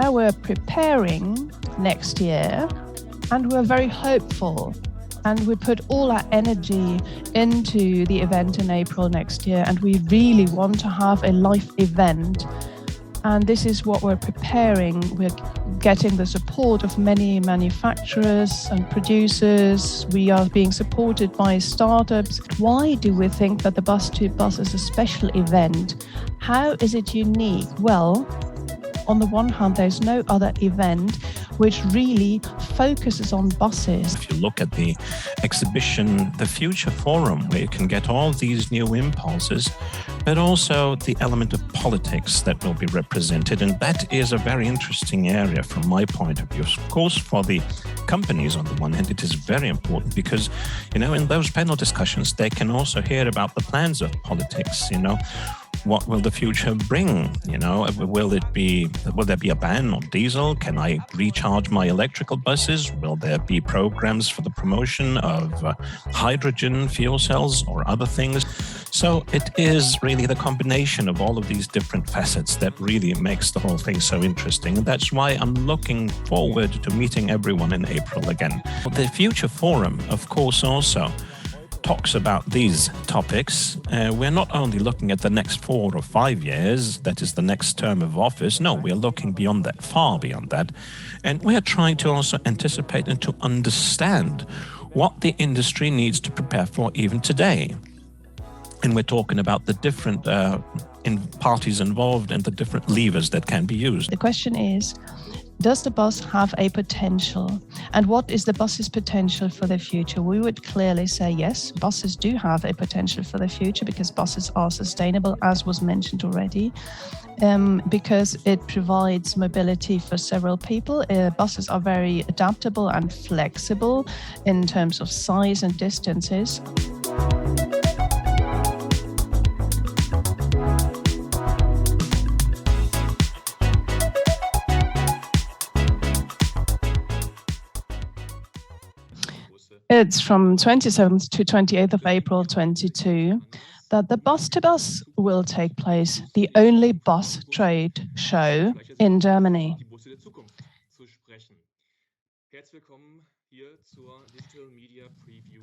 Now we're preparing next year and we're very hopeful. And we put all our energy into the event in April next year, and we really want to have a live event. And this is what we're preparing. We're getting the support of many manufacturers and producers. We are being supported by startups. Why do we think that the BUS2BUS is a special event? How is it unique? Well, on the one hand, there's no other event which really focuses on buses. If you look at the exhibition, the Future Forum, where you can get all these new impulses, but also the element of politics that will be represented. And that is a very interesting area from my point of view. Of course, for the companies on the one hand, it is very important because, in those panel discussions, they can also hear about the plans of politics, What will the future bring? Will there be a ban on diesel? Can I recharge my electrical buses? Will there be programs for the promotion of hydrogen fuel cells or other things? So it is really the combination of all of these different facets that really makes the whole thing so interesting. And that's why I'm looking forward to meeting everyone in April again. The Future Forum, of course, also talks about these topics. We're not only looking at the next 4 or 5 years, that is the next term of office. No, we're looking beyond that, far beyond that. And we're trying to also anticipate and to understand what the industry needs to prepare for even today. And we're talking about the different parties involved and the different levers that can be used. The question is, does the bus have a potential? And what is the bus's potential for the future? We would clearly say yes, buses do have a potential for the future because buses are sustainable, as was mentioned already, because it provides mobility for several people. Buses are very adaptable and flexible in terms of size and distances. It's from 27th to 28th of April 2022 that the BUS2BUS will take place, the only bus trade show in Germany.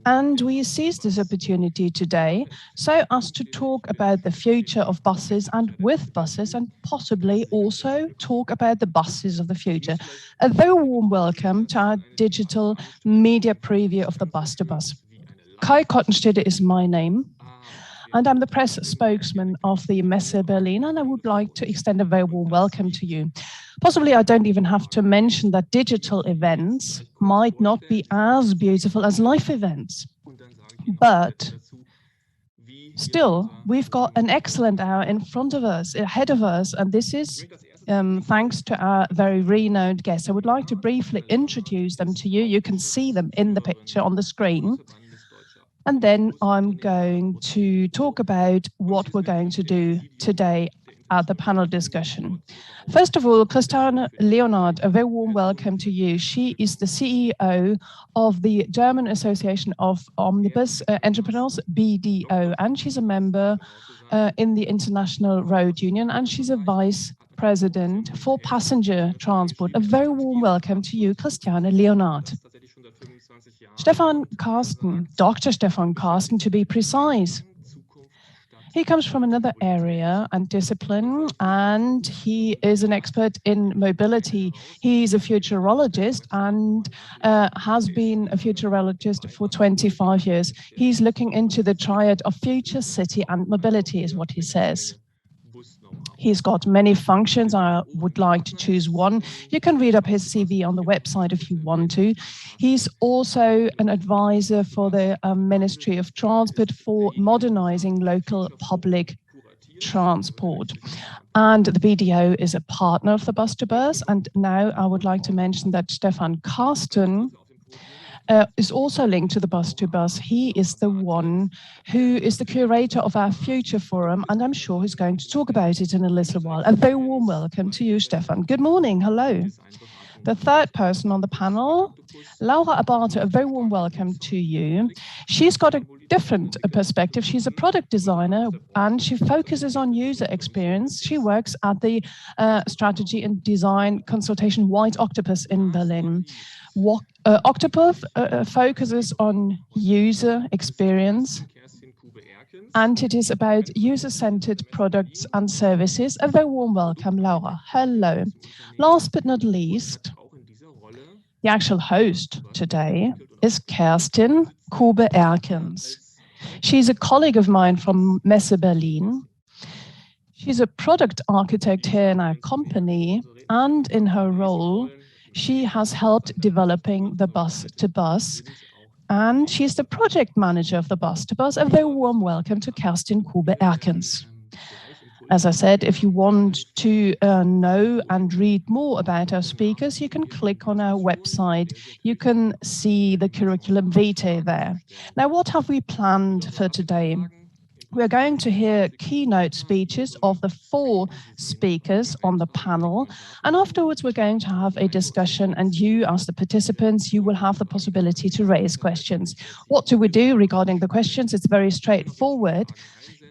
And we seize this opportunity today so as to talk about the future of buses and with buses, and possibly also talk about the buses of the future. A very warm welcome to our digital media preview of the BUS2BUS. Kottenstede is my name, and I'm the press spokesman of the Messe Berlin, and I would like to extend a very warm welcome to you. Possibly I don't even have to mention that digital events might not be as beautiful as live events. But still, we've got an excellent hour in front of us, ahead of us, and this is thanks to our very renowned guests. I would like to briefly introduce them to you. You can see them in the picture on the screen. And then I'm going to talk about what we're going to do today at the panel discussion. First of all, Christiane Leonard, a very warm welcome to you. She is the CEO of the German Association of Omnibus Entrepreneurs, BDO, and she's a member in the International Road Union, and she's a vice president for passenger transport. A very warm welcome to you, Christiane Leonard. Carsten, Dr. Stefan Carsten, to be precise. He comes from another area and discipline, and he is an expert in mobility. He's a futurologist and has been a futurologist for 25 years. He's looking into the triad of future, city, and mobility, is what he says. He's got many functions. I would like to choose one. You can read up his CV on the website if you want to. He's also an advisor for the Ministry of Transport for modernizing local public transport. And the BDO is a partner of the BUS2BUS. And now I would like to mention that Stefan Carsten is also linked to the BUS2BUS. He is the one who is the curator of our Future Forum, and I'm sure he's going to talk about it in a little while. A very warm welcome to you, Stefan. Good morning. Hello. The third person on the panel, Laura Abbate, a very warm welcome to you. She's got a different perspective. She's a product designer and she focuses on user experience. She works at the strategy and design consultation White Octopus in Berlin. Octopus focuses on user experience, and it is about user-centered products and services. A very warm welcome, Laura. Hello. Last but not least, the actual host today is Kerstin Kube-Erkens. She's a colleague of mine from Messe Berlin. She's a product architect here in our company, and in her role, she has helped developing the BUS2BUS, and she's the project manager of the BUS2BUS. A very warm welcome to Kerstin Kube-Erkens. As I said, if you want to know and read more about our speakers, you can click on our website. You can see the curriculum vitae there. Now, what have we planned for today? We're going to hear keynote speeches of the 4 speakers on the panel, and afterwards we're going to have a discussion, and you, as the participants, you will have the possibility to raise questions. What do we do regarding the questions? It's very straightforward.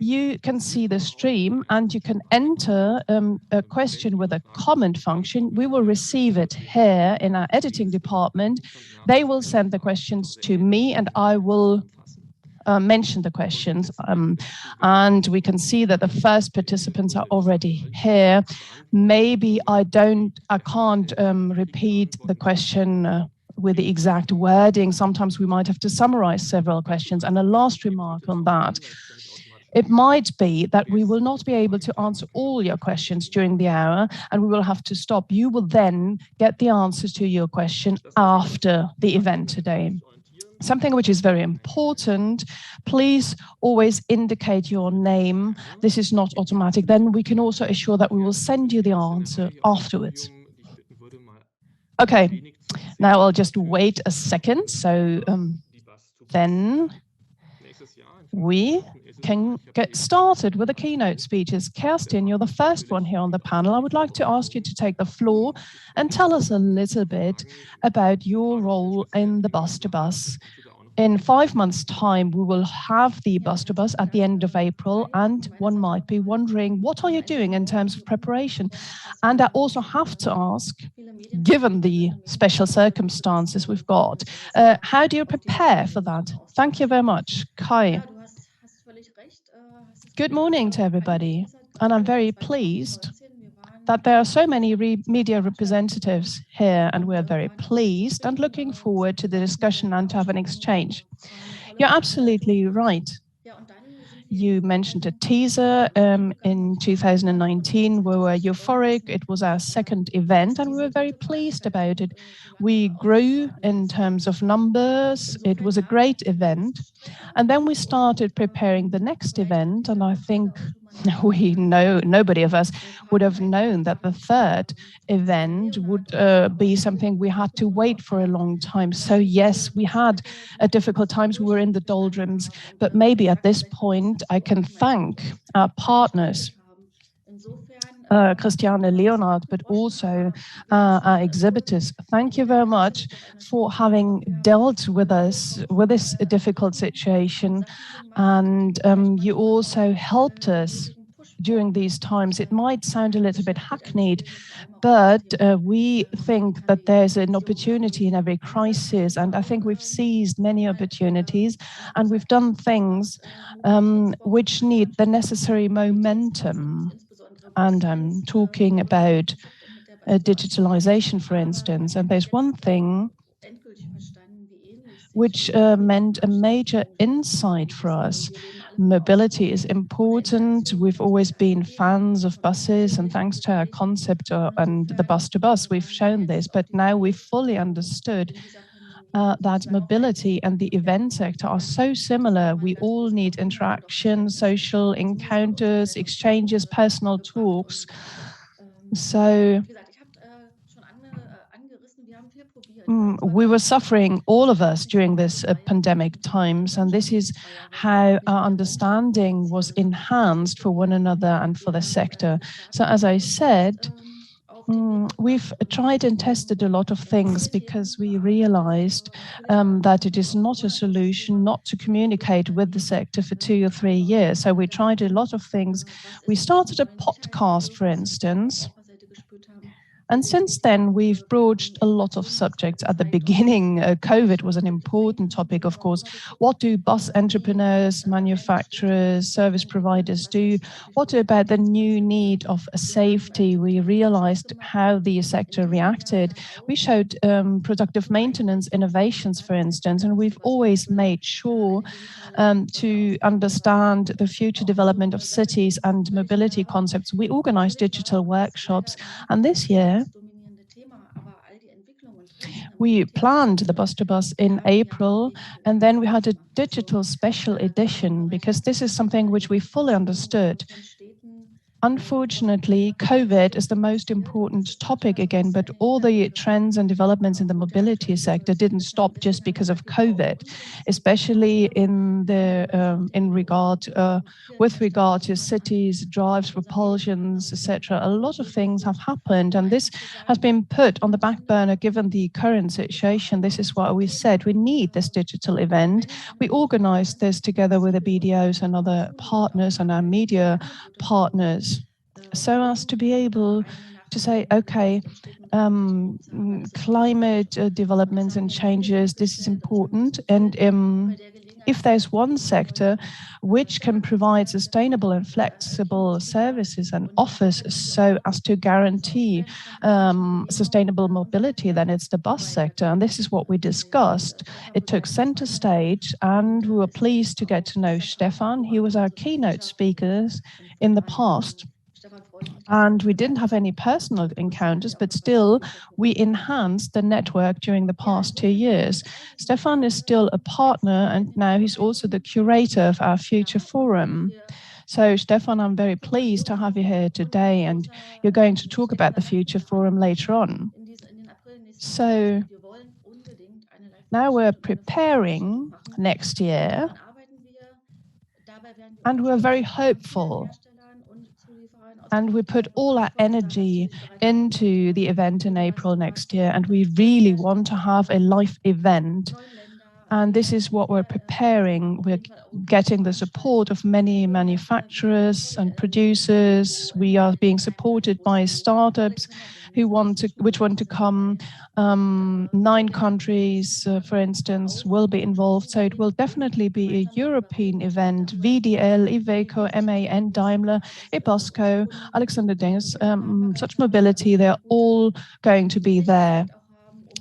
You can see the stream and you can enter a question with a comment function. We will receive it here in our editing department. They will send the questions to me and I will mention the questions, and we can see that the first participants are already here. Maybe I can't repeat the question with the exact wording. Sometimes we might have to summarize several questions. And a last remark on that. It might be that we will not be able to answer all your questions during the hour and we will have to stop. You will then get the answers to your question after the event today. Something which is very important, please always indicate your name. This is not automatic. Then we can also assure that we will send you the answer afterwards. Okay, now I'll just wait a second. So then we can get started with the keynote speeches. Kerstin, you're the first one here on the panel. I would like to ask you to take the floor and tell us a little bit about your role in the BUS2BUS. In 5 months' time, we will have the BUS2BUS at the end of April, and one might be wondering, what are you doing in terms of preparation? And I also have to ask, given the special circumstances we've got, how do you prepare for that? Thank you very much. Kai. Good morning to everybody, and I'm very pleased that there are so many media representatives here, and we're very pleased and looking forward to the discussion and to have an exchange. You're absolutely right. You mentioned a teaser in 2019. We were euphoric. It was our second event, and we were very pleased about it. We grew in terms of numbers. It was a great event. And then we started preparing the next event, and I think nobody of us would have known that the third event would be something we had to wait for a long time. So yes, we had difficult times. We were in the doldrums, but maybe at this point I can thank our partners, Christiane, Leonard, but also our exhibitors. Thank you very much for having dealt with us with this difficult situation, and you also helped us during these times. It might sound a little bit hackneyed, but we think that there's an opportunity in every crisis, and I think we've seized many opportunities, and we've done things which need the necessary momentum. And I'm talking about digitalization, for instance. And there's one thing which meant a major insight for us. Mobility is important. We've always been fans of buses, and thanks to our concept and the BUS2BUS, we've shown this. But now we've fully understood that mobility and the event sector are so similar. We all need interaction, social encounters, exchanges, personal talks. So we were suffering, all of us, during this pandemic times, and this is how our understanding was enhanced for one another and for the sector. So as I said, We've tried and tested a lot of things because we realized that it is not a solution not to communicate with the sector for 2 or 3 years. So we tried a lot of things. We started a podcast, for instance. And since then, we've broached a lot of subjects. At the beginning, COVID was an important topic, of course. What do bus entrepreneurs, manufacturers, service providers do? What about the new need of safety? We realized how the sector reacted. We showed productive maintenance innovations, for instance, and we've always made sure to understand the future development of cities and mobility concepts. We organized digital workshops, and this year, we planned the BUS2BUS in April, and then we had a digital special edition because this is something which we fully understood. Unfortunately, COVID is the most important topic again, but all the trends and developments in the mobility sector didn't stop just because of COVID, especially with regard to cities, drives, propulsions, etc. A lot of things have happened, and this has been put on the back burner given the current situation. This is why we said we need this digital event. We organized this together with the BDOs and other partners and our media partners, so as to be able to say, okay, climate developments and changes, this is important. And if there's one sector which can provide sustainable and flexible services and offers so as to guarantee sustainable mobility, then it's the bus sector. And this is what we discussed. It took center stage, and we were pleased to get to know Stefan. He was our keynote speaker in the past. And we didn't have any personal encounters, but still we enhanced the network during the past 2 years. Stefan is still a partner, and now he's also the curator of our Future Forum. So Stefan, I'm very pleased to have you here today, and you're going to talk about the Future Forum later on. So now we're preparing next year, and we're very hopeful. And we put all our energy into the event in April next year, and we really want to have a live event. And this is what we're preparing. We're getting the support of many manufacturers and producers. We are being supported by startups which want to come. 9 countries, for instance, will be involved. So it will definitely be a European event. VDL, Iveco, MAN, Daimler, Ebusco, Alexander Dennis, Such Mobility, they're all going to be there.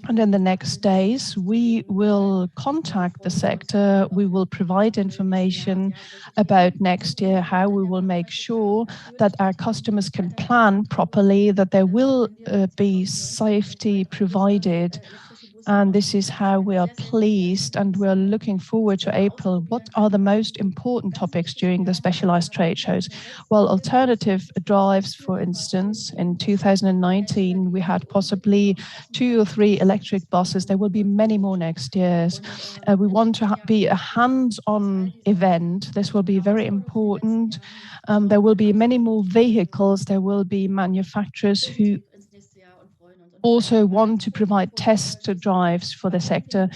And in the next days, we will contact the sector. We will provide information about next year, how we will make sure that our customers can plan properly, that there will be safety provided. And this is how we are pleased, and we're looking forward to April. What are the most important topics during the specialized trade shows? Well, alternative drives, for instance, in 2019, we had possibly 2 or 3 electric buses. There will be many more next year. We want to be a hands-on event. This will be very important. There will be many more vehicles. There will be manufacturers who also want to provide test drives for the sector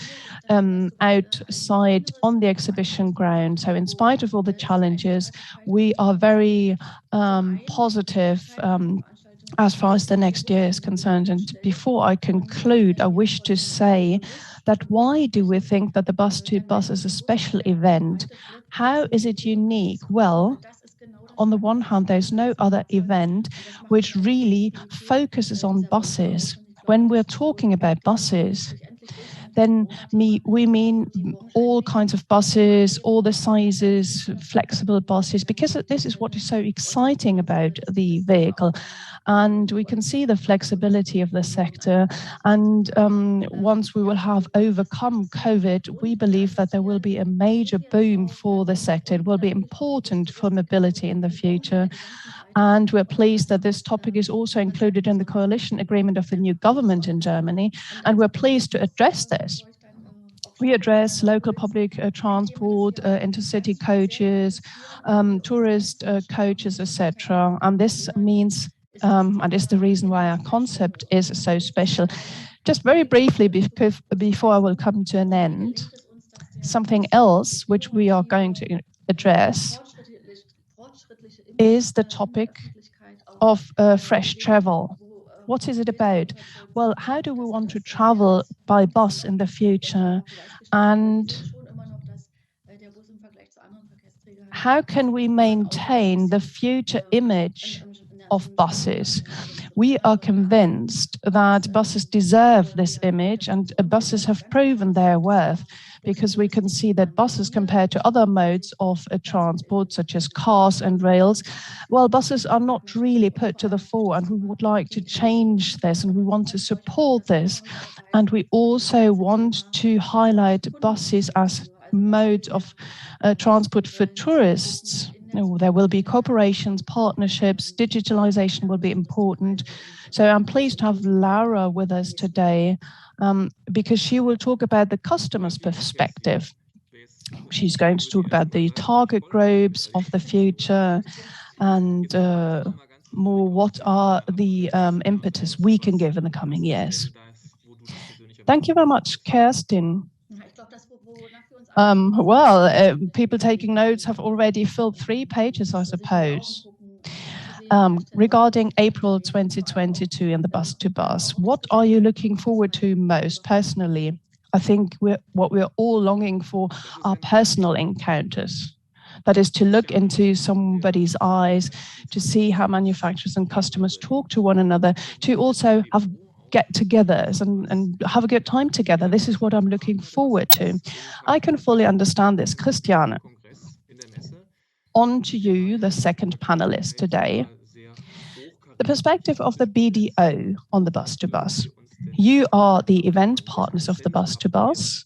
outside on the exhibition ground. So in spite of all the challenges, we are very positive as far as the next year is concerned. And before I conclude, I wish to say that why do we think that the BUS2BUS is a special event? How is it unique? Well, on the one hand, there's no other event which really focuses on buses. When we're talking about buses, then we mean all kinds of buses, all the sizes, flexible buses, because this is what is so exciting about the vehicle. And we can see the flexibility of the sector. And once we will have overcome COVID, we believe that there will be a major boom for the sector. It will be important for mobility in the future. And we're pleased that this topic is also included in the coalition agreement of the new government in Germany. And we're pleased to address this. We address local public transport, intercity coaches, tourist coaches, etc. And this means and it's the reason why our concept is so special. Just very briefly, before I will come to an end, something else which we are going to address is the topic of fresh travel. What is it about? Well, how do we want to travel by bus in the future? And how can we maintain the future image of buses? We are convinced that buses deserve this image, and buses have proven their worth, because we can see that buses, compared to other modes of transport, such as cars and rails, well, buses are not really put to the fore, and we would like to change this, and we want to support this. And we also want to highlight buses as modes of transport for tourists. There will be cooperations, partnerships, digitalization will be important. So I'm pleased to have Laura with us today, because she will talk about the customer's perspective. She's going to talk about the target groups of the future and more what are the impetus we can give in the coming years. Thank you very much, Kerstin. People taking notes have already filled 3 pages, I suppose. Regarding April 2022 and the BUS2BUS, what are you looking forward to most personally? I think what we're all longing for are personal encounters. That is to look into somebody's eyes, to see how manufacturers and customers talk to one another, to also have get-togethers and have a good time together. This is what I'm looking forward to. I can fully understand this. Christiane, on to you, the second panelist today. The perspective of the BDO on the BUS2BUS. You are the event partners of the BUS2BUS,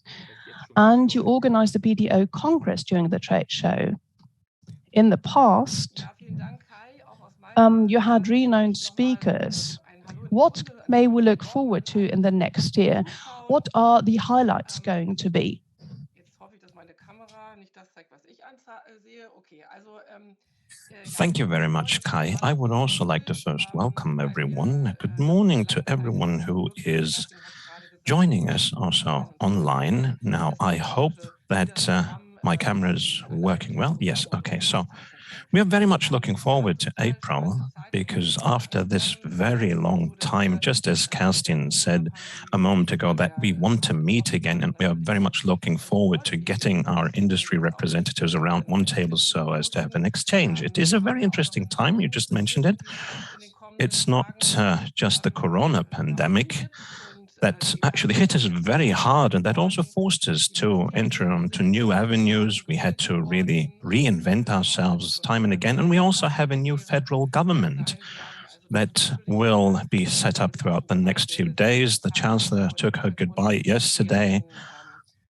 and you organized the BDO Congress during the trade show. In the past, you had renowned speakers. What may we look forward to in the next year? What are the highlights going to be? Thank you very much, Kai. I would also like to first welcome everyone. Good morning to everyone who is joining us also online. Now, I hope that my camera is working well. Yes, okay. So we are very much looking forward to April, because after this very long time, just as Kerstin said a moment ago, that we want to meet again, and we are very much looking forward to getting our industry representatives around one table so as to have an exchange. It is a very interesting time, you just mentioned it. It's not just the corona pandemic that actually hit us very hard, and that also forced us to enter onto new avenues. We had to really reinvent ourselves time and again, and we also have a new federal government that will be set up throughout the next few days. The Chancellor took her goodbye yesterday.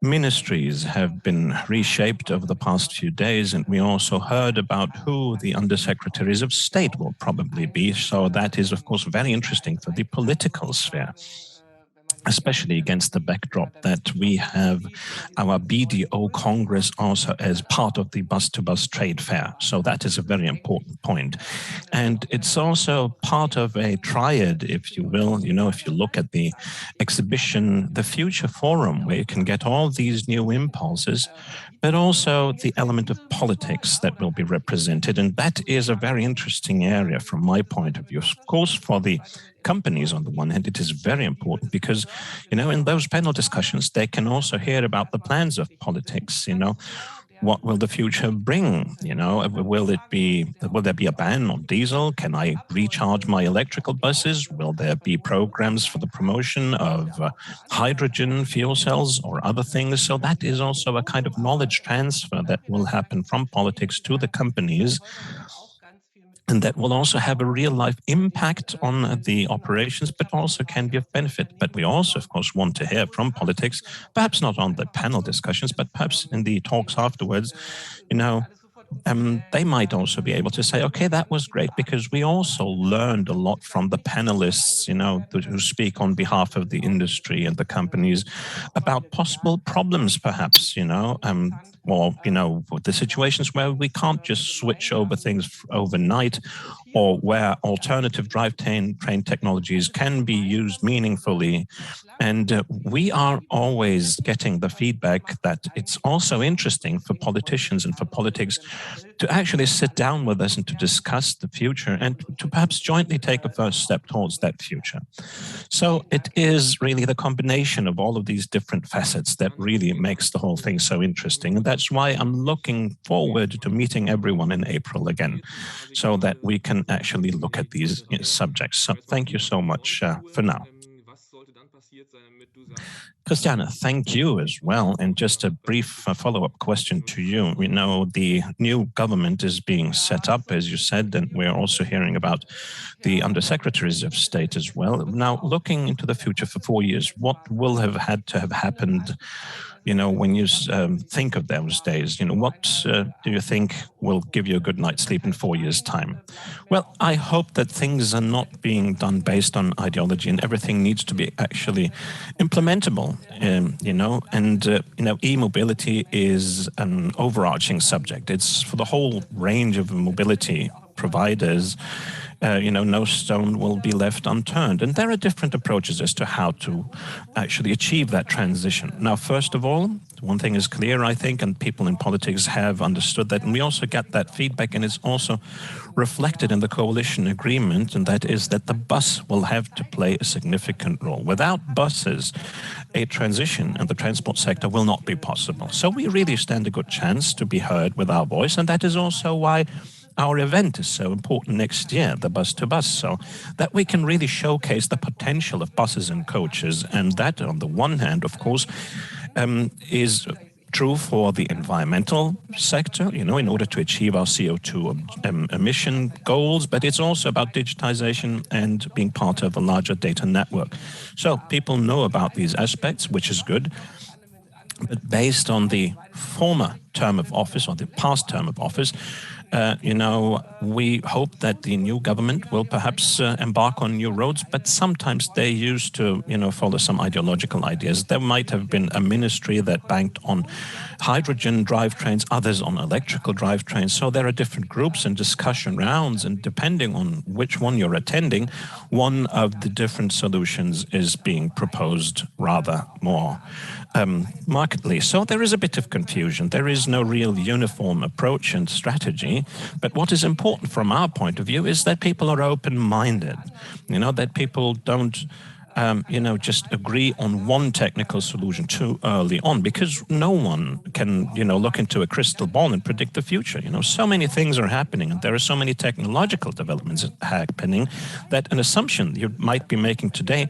Ministries have been reshaped over the past few days, and we also heard about who the Undersecretaries of State will probably be. So that is, of course, very interesting for the political sphere, especially against the backdrop that we have our BDO Congress also as part of the BUS2BUS trade fair. So that is a very important point. And it's also part of a triad, if you will. You know, if you look at the exhibition, the Future Forum, where you can get all these new impulses, but also the element of politics that will be represented. And that is a very interesting area from my point of view. Of course, for the companies on the one hand, it is very important because, you know, in those panel discussions, they can also hear about the plans of politics, you know. What will the future bring? You know, will there be a ban on diesel? Can I recharge my electrical buses? Will there be programs for the promotion of hydrogen fuel cells or other things? So that is also a kind of knowledge transfer that will happen from politics to the companies. And that will also have a real life impact on the operations, but also can be of benefit. But we also, of course, want to hear from politics, perhaps not on the panel discussions, but perhaps in the talks afterwards, you know, they might also be able to say, okay, that was great, because we also learned a lot from the panelists, you know, who speak on behalf of the industry and the companies about possible problems, perhaps, you know, or, you know, the situations where we can't just switch over things overnight, or where alternative drivetrain technologies can be used meaningfully. And we are always getting the feedback that it's also interesting for politicians and for politics to actually sit down with us and to discuss the future and to perhaps jointly take a first step towards that future. So it is really the combination of all of these different facets that really makes the whole thing so interesting. And that's why I'm looking forward to meeting everyone in April again, so that we can actually look at these subjects. So thank you so much for now. Christiane, thank you as well. And just a brief follow-up question to you. We know the new government is being set up, as you said, and we're also hearing about the undersecretaries of state as well. Now, looking into the future for 4 years, what will have had to have happened, when you think of those days? What do you think will give you a good night's sleep in 4 years' time? Well, I hope that things are not being done based on ideology and everything needs to be actually implementable, and e-mobility is an overarching subject. It's for the whole range of mobility providers. No stone will be left unturned. And there are different approaches as to how to actually achieve that transition. Now, first of all, one thing is clear, I think, and people in politics have understood that, and we also get that feedback, and it's also reflected in the coalition agreement, and that is that the bus will have to play a significant role. Without buses, a transition in the transport sector will not be possible. So we really stand a good chance to be heard with our voice, and that is also why our event is so important next year, the BUS2BUS, so that we can really showcase the potential of buses and coaches. And that, on the one hand, of course, is true for the environmental sector, in order to achieve our CO2 emission goals, but it's also about digitization and being part of a larger data network. So people know about these aspects, which is good. But based on the former term of office or the past term of office, we hope that the new government will perhaps embark on new roads, but sometimes they used to, follow some ideological ideas. There might have been a ministry that banked on hydrogen drivetrains, others on electrical drivetrains. So there are different groups and discussion rounds, and depending on which one you're attending, one of the different solutions is being proposed rather more markedly. So there is a bit of confusion. There is no real uniform approach and strategy. But what is important from our point of view is that people are open-minded, that people don't, just agree on one technical solution too early on, because no one can, look into a crystal ball and predict the future. So many things are happening, and there are so many technological developments happening that an assumption you might be making today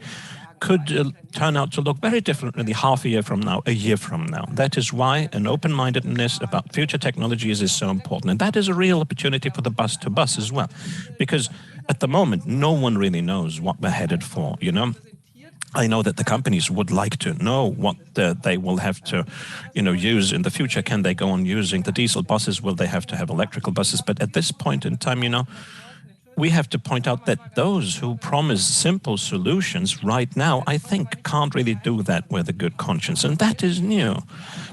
could turn out to look very differently half a year from now, a year from now. That is why an open-mindedness about future technologies is so important. And that is a real opportunity for the BUS2BUS as well, because at the moment, no one really knows what we're headed for, I know that the companies would like to know what they will have to, use in the future. Can they go on using the diesel buses? Will they have to have electrical buses? But at this point in time, we have to point out that those who promise simple solutions right now, I think, can't really do that with a good conscience. And that is new,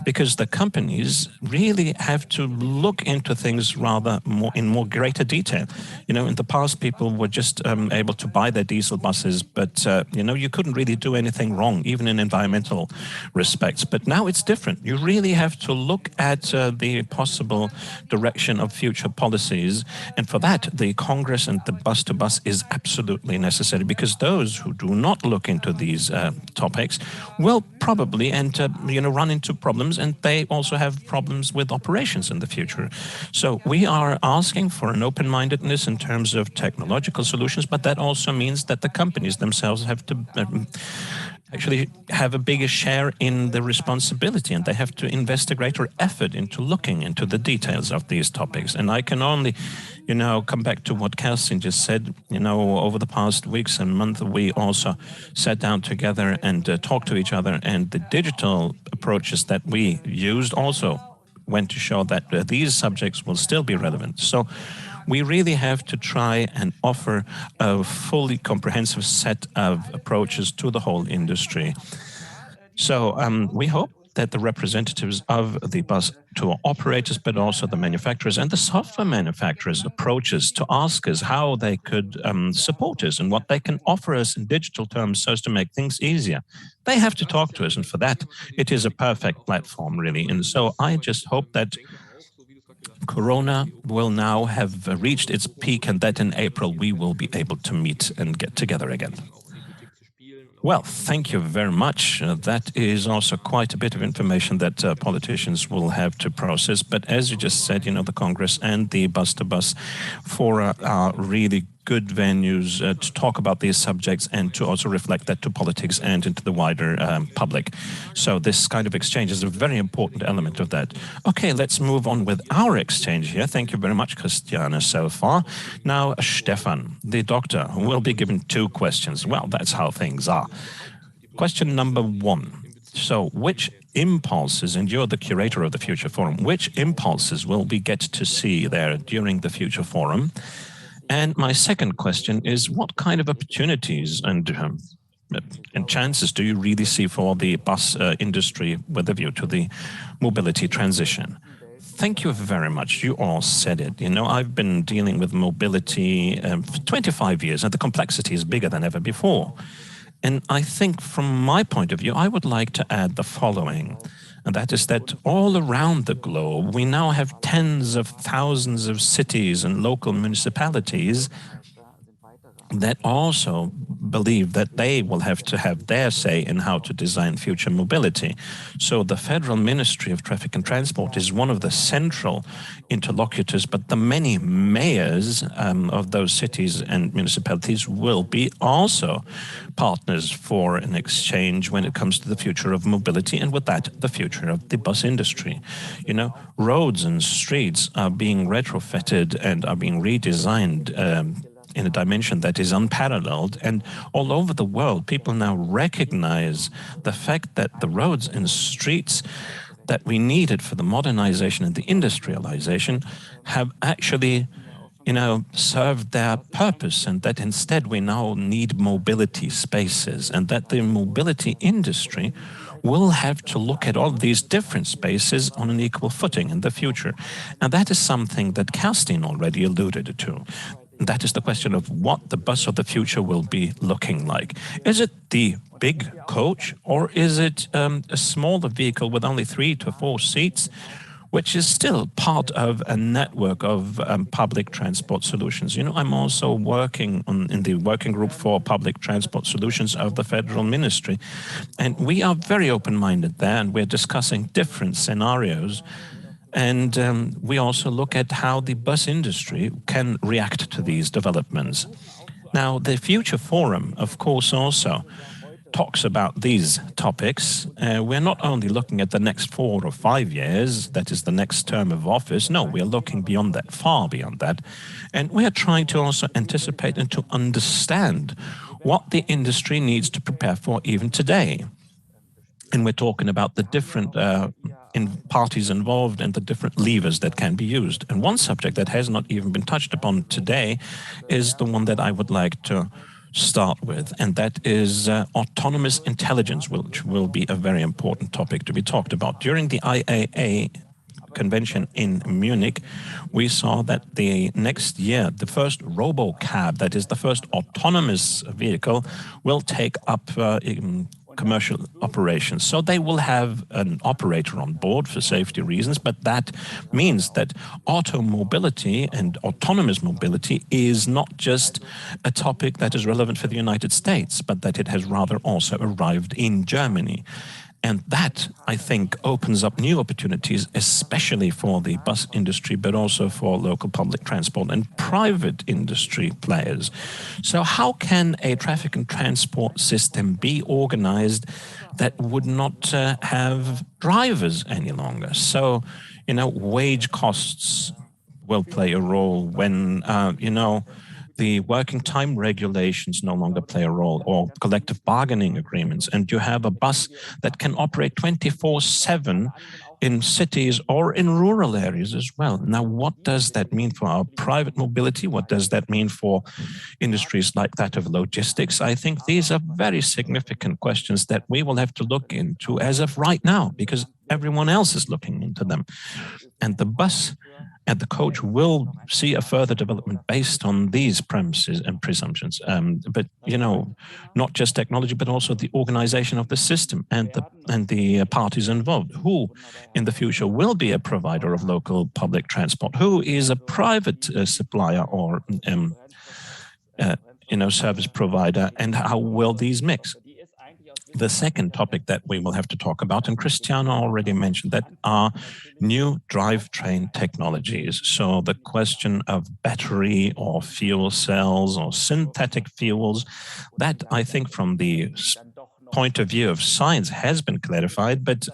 because the companies really have to look into things rather more greater detail. In the past, people were just able to buy their diesel buses, but, you couldn't really do anything wrong, even in environmental respects. But now it's different. You really have to look at the possible direction of future policies. And for that, the Congress and the BUS2BUS is absolutely necessary, because those who do not look into these topics will probably run into problems, and they also have problems with operations in the future. So we are asking for an open-mindedness in terms of technological solutions, but that also means that the companies themselves have to actually have a bigger share in the responsibility, and they have to invest a greater effort into looking into the details of these topics. And I can only, come back to what Kerstin just said. Over the past weeks and months, we also sat down together and talked to each other, and the digital approaches that we used also went to show that these subjects will still be relevant. So we really have to try and offer a fully comprehensive set of approaches to the whole industry. So we hope that the representatives of the bus tour operators, but also the manufacturers and the software manufacturers approach us to ask us how they could support us and what they can offer us in digital terms so as to make things easier. They have to talk to us, and for that, it is a perfect platform, really. And so I just hope that Corona will now have reached its peak and that in April we will be able to meet and get together again. Well, thank you very much. That is also quite a bit of information that politicians will have to process. But as you just said, the Congress and the BUS2BUS Fora are really good venues to talk about these subjects and to also reflect that to politics and into the wider public. So this kind of exchange is a very important element of that. Okay, let's move on with our exchange here. Thank you very much, Christiane, so far. Now, Stefan, the doctor, will be given 2 questions. Well, that's how things are. Question number 1. So, which impulses, and you're the curator of the Future Forum, which impulses will we get to see there during the Future Forum? And my second question is, what kind of opportunities and chances do you really see for the bus industry with a view to the mobility transition? Thank you very much. You all said it. I've been dealing with mobility for 25 years, and the complexity is bigger than ever before. And I think from my point of view, I would like to add the following. And that is that all around the globe, we now have tens of thousands of cities and local municipalities that also believe that they will have to have their say in how to design future mobility. So the Federal Ministry of Traffic and Transport is one of the central interlocutors, but the many mayors of those cities and municipalities will be also partners for an exchange when it comes to the future of mobility, and with that, the future of the bus industry. Roads and streets are being retrofitted and are being redesigned in a dimension that is unparalleled. And all over the world, people now recognize the fact that the roads and streets that we needed for the modernization and the industrialization have actually, served their purpose, and that instead we now need mobility spaces, and that the mobility industry will have to look at all these different spaces on an equal footing in the future. And that is something that Kerstin already alluded to. That is the question of what the bus of the future will be looking like. Is it the big coach, or is it a smaller vehicle with only 3 to 4 seats, which is still part of a network of public transport solutions? I'm also working in the working group for public transport solutions of the Federal Ministry, and we are very open-minded there, and we're discussing different scenarios. And we also look at how the bus industry can react to these developments. Now, the Future Forum, of course, also talks about these topics. We're not only looking at the next 4 or 5 years, that is the next term of office. No, we're looking beyond that, far beyond that. And we are trying to also anticipate and to understand what the industry needs to prepare for even today. And we're talking about the different parties involved and the different levers that can be used. And one subject that has not even been touched upon today is the one that I would like to start with, and that is autonomous intelligence, which will be a very important topic to be talked about. During the IAA convention in Munich, we saw that the next year, the first RoboCab, that is the first autonomous vehicle, will take up commercial operations. So they will have an operator on board for safety reasons, but that means that automobility and autonomous mobility is not just a topic that is relevant for the United States, but that it has rather also arrived in Germany. And that, I think, opens up new opportunities, especially for the bus industry, but also for local public transport and private industry players. So how can a traffic and transport system be organized that would not have drivers any longer? So, wage costs will play a role when, the working time regulations no longer play a role, or collective bargaining agreements, and you have a bus that can operate 24/7 in cities or in rural areas as well. Now, what does that mean for our private mobility? What does that mean for industries like that of logistics? I think these are very significant questions that we will have to look into as of right now, because everyone else is looking into them. And the bus and the coach will see a further development based on these premises and presumptions. But, you know, not just technology, but also the organization of the system and the parties involved. Who in the future will be a provider of local public transport? Who is a private supplier or, service provider? And how will these mix? The second topic that we will have to talk about, and Christiane already mentioned that, are new drivetrain technologies. So the question of battery or fuel cells or synthetic fuels, that I think from the point of view of science has been clarified, but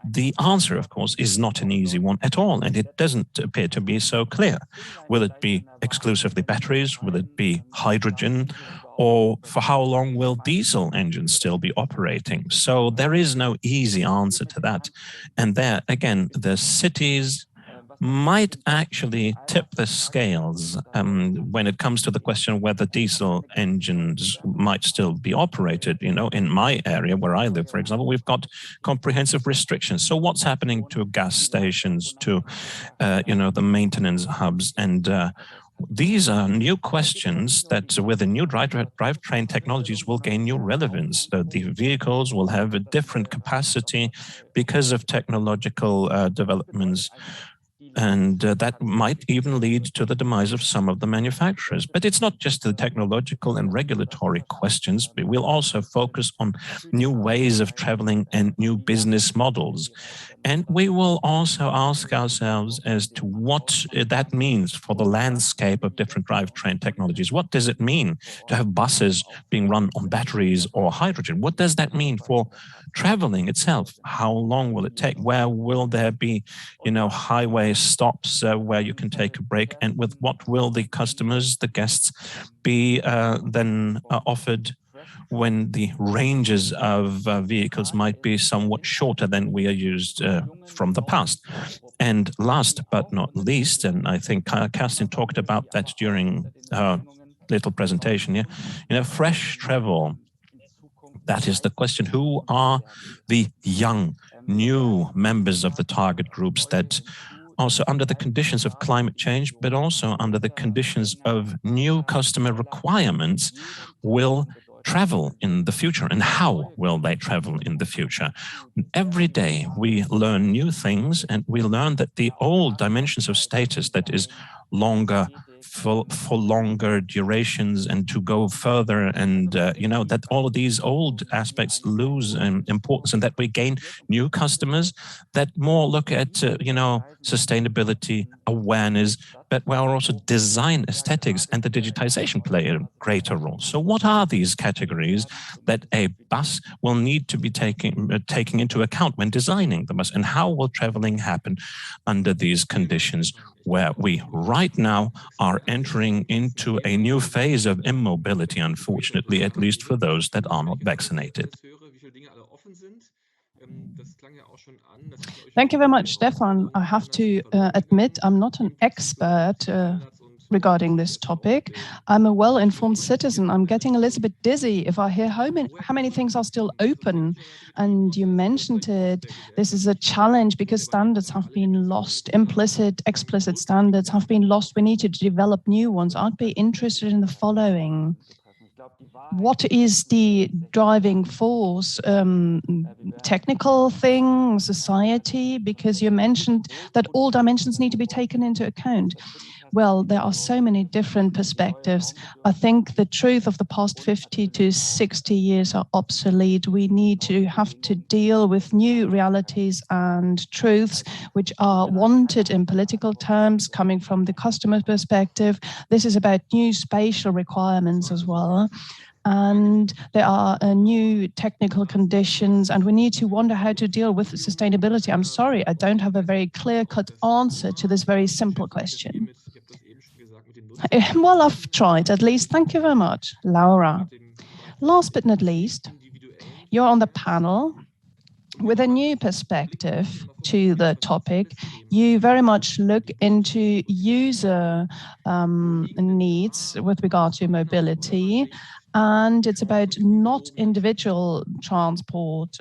the answer, of course, is not an easy one at all, and it doesn't appear to be so clear. Will it be exclusively batteries? Will it be hydrogen? Or for how long will diesel engines still be operating? So there is no easy answer to that. And there, again, the cities might actually tip the scales when it comes to the question whether diesel engines might still be operated. You know, in my area where I live, for example, we've got comprehensive restrictions. So what's happening to gas stations, to, the maintenance hubs? And these are new questions that with the new drivetrain technologies will gain new relevance. The vehicles will have a different capacity because of technological developments. And that might even lead to the demise of some of the manufacturers. But it's not just the technological and regulatory questions. We will also focus on new ways of traveling and new business models. And we will also ask ourselves as to what that means for the landscape of different drivetrain technologies. What does it mean to have buses being run on batteries or hydrogen? What does that mean for traveling itself? How long will it take? Where will there be, highway stops where you can take a break? And with what will the customers, the guests, be then offered when the ranges of vehicles might be somewhat shorter than we are used from the past? And last but not least, and I think Kerstin talked about that during her little presentation, fresh travel. That is the question. Who are the young, new members of the target groups that also under the conditions of climate change, but also under the conditions of new customer requirements will travel in the future, and how will they travel in the future? Every day we learn new things, and we learn that the old dimensions of status, that is longer for longer durations and to go further, and that all of these old aspects lose importance, and that we gain new customers that more look at sustainability, awareness, but where also design, aesthetics, and the digitization play a greater role. So what are these categories that a bus will need to be taking into account when designing the bus, and how will traveling happen under these conditions where we right now are entering into a new phase of immobility, unfortunately, at least for those that are not vaccinated? Thank you very much, Stefan. I have to admit I'm not an expert regarding this topic. I'm a well-informed citizen. I'm getting a little bit dizzy if I hear how many things are still open. And you mentioned it. This is a challenge because standards have been lost. Implicit, explicit standards have been lost. We need to develop new ones. I'd be interested in the following. What is the driving force? Technical thing, society? Because you mentioned that all dimensions need to be taken into account. Well, there are so many different perspectives. I think the truth of the past 50 to 60 years are obsolete. We have to deal with new realities and truths which are wanted in political terms, coming from the customer perspective. This is about new spatial requirements as well. And there are new technical conditions, and we need to wonder how to deal with sustainability. I'm sorry, I don't have a very clear-cut answer to this very simple question. Well, I've tried at least. Thank you very much, Laura. Last but not least, you're on the panel With a new perspective to the topic, you very much look into user needs with regard to mobility, and it's about not individual transport.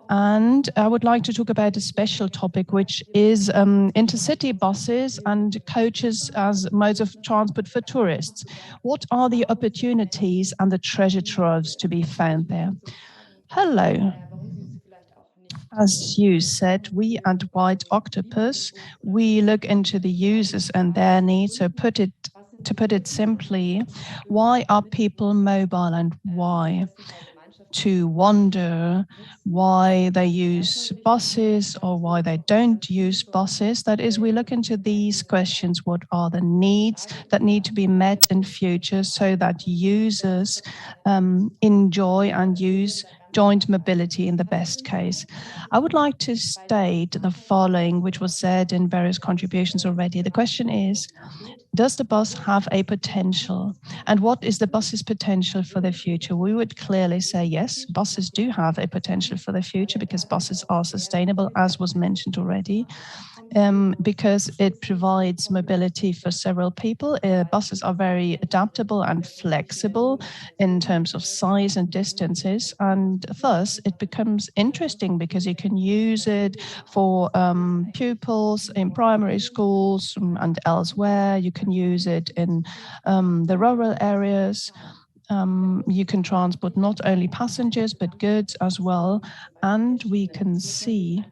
And I would like to talk about a special topic, which is intercity buses and coaches as modes of transport for tourists. What are the opportunities and the treasure troves to be found there? Hello. As you said, we at White Octopus, we look into the users and their needs. So to put it simply, why are people mobile and why? To wonder why they use buses or why they don't use buses. That is, we look into these questions. What are the needs that need to be met in future so that users enjoy and use joint mobility in the best case? I would like to state the following, which was said in various contributions already. The question is, does the bus have a potential? And what is the bus's potential for the future? We would clearly say yes, buses do have a potential for the future because buses are sustainable, as was mentioned already. Because it provides mobility for several people. Buses are very adaptable and flexible in terms of size and distances, and thus it becomes interesting because you can use it for pupils in primary schools and elsewhere. You can use it in the rural areas. You can transport not only passengers but goods as well, and we can see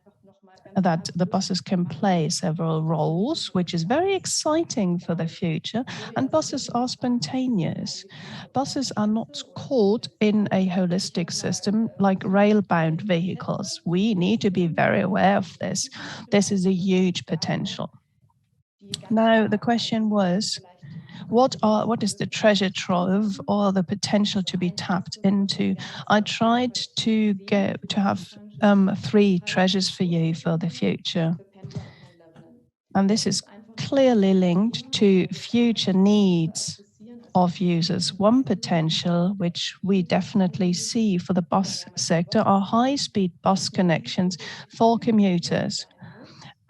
that the buses can play several roles, which is very exciting for the future. And buses are spontaneous. Buses are not caught in a holistic system like rail-bound vehicles. We need to be very aware of this. This is a huge potential. Now, the question was, what is the treasure trove or the potential to be tapped into? I tried to have 3 treasures for you for the future. And this is clearly linked to future needs of users. One potential, which we definitely see for the bus sector, are high-speed bus connections for commuters.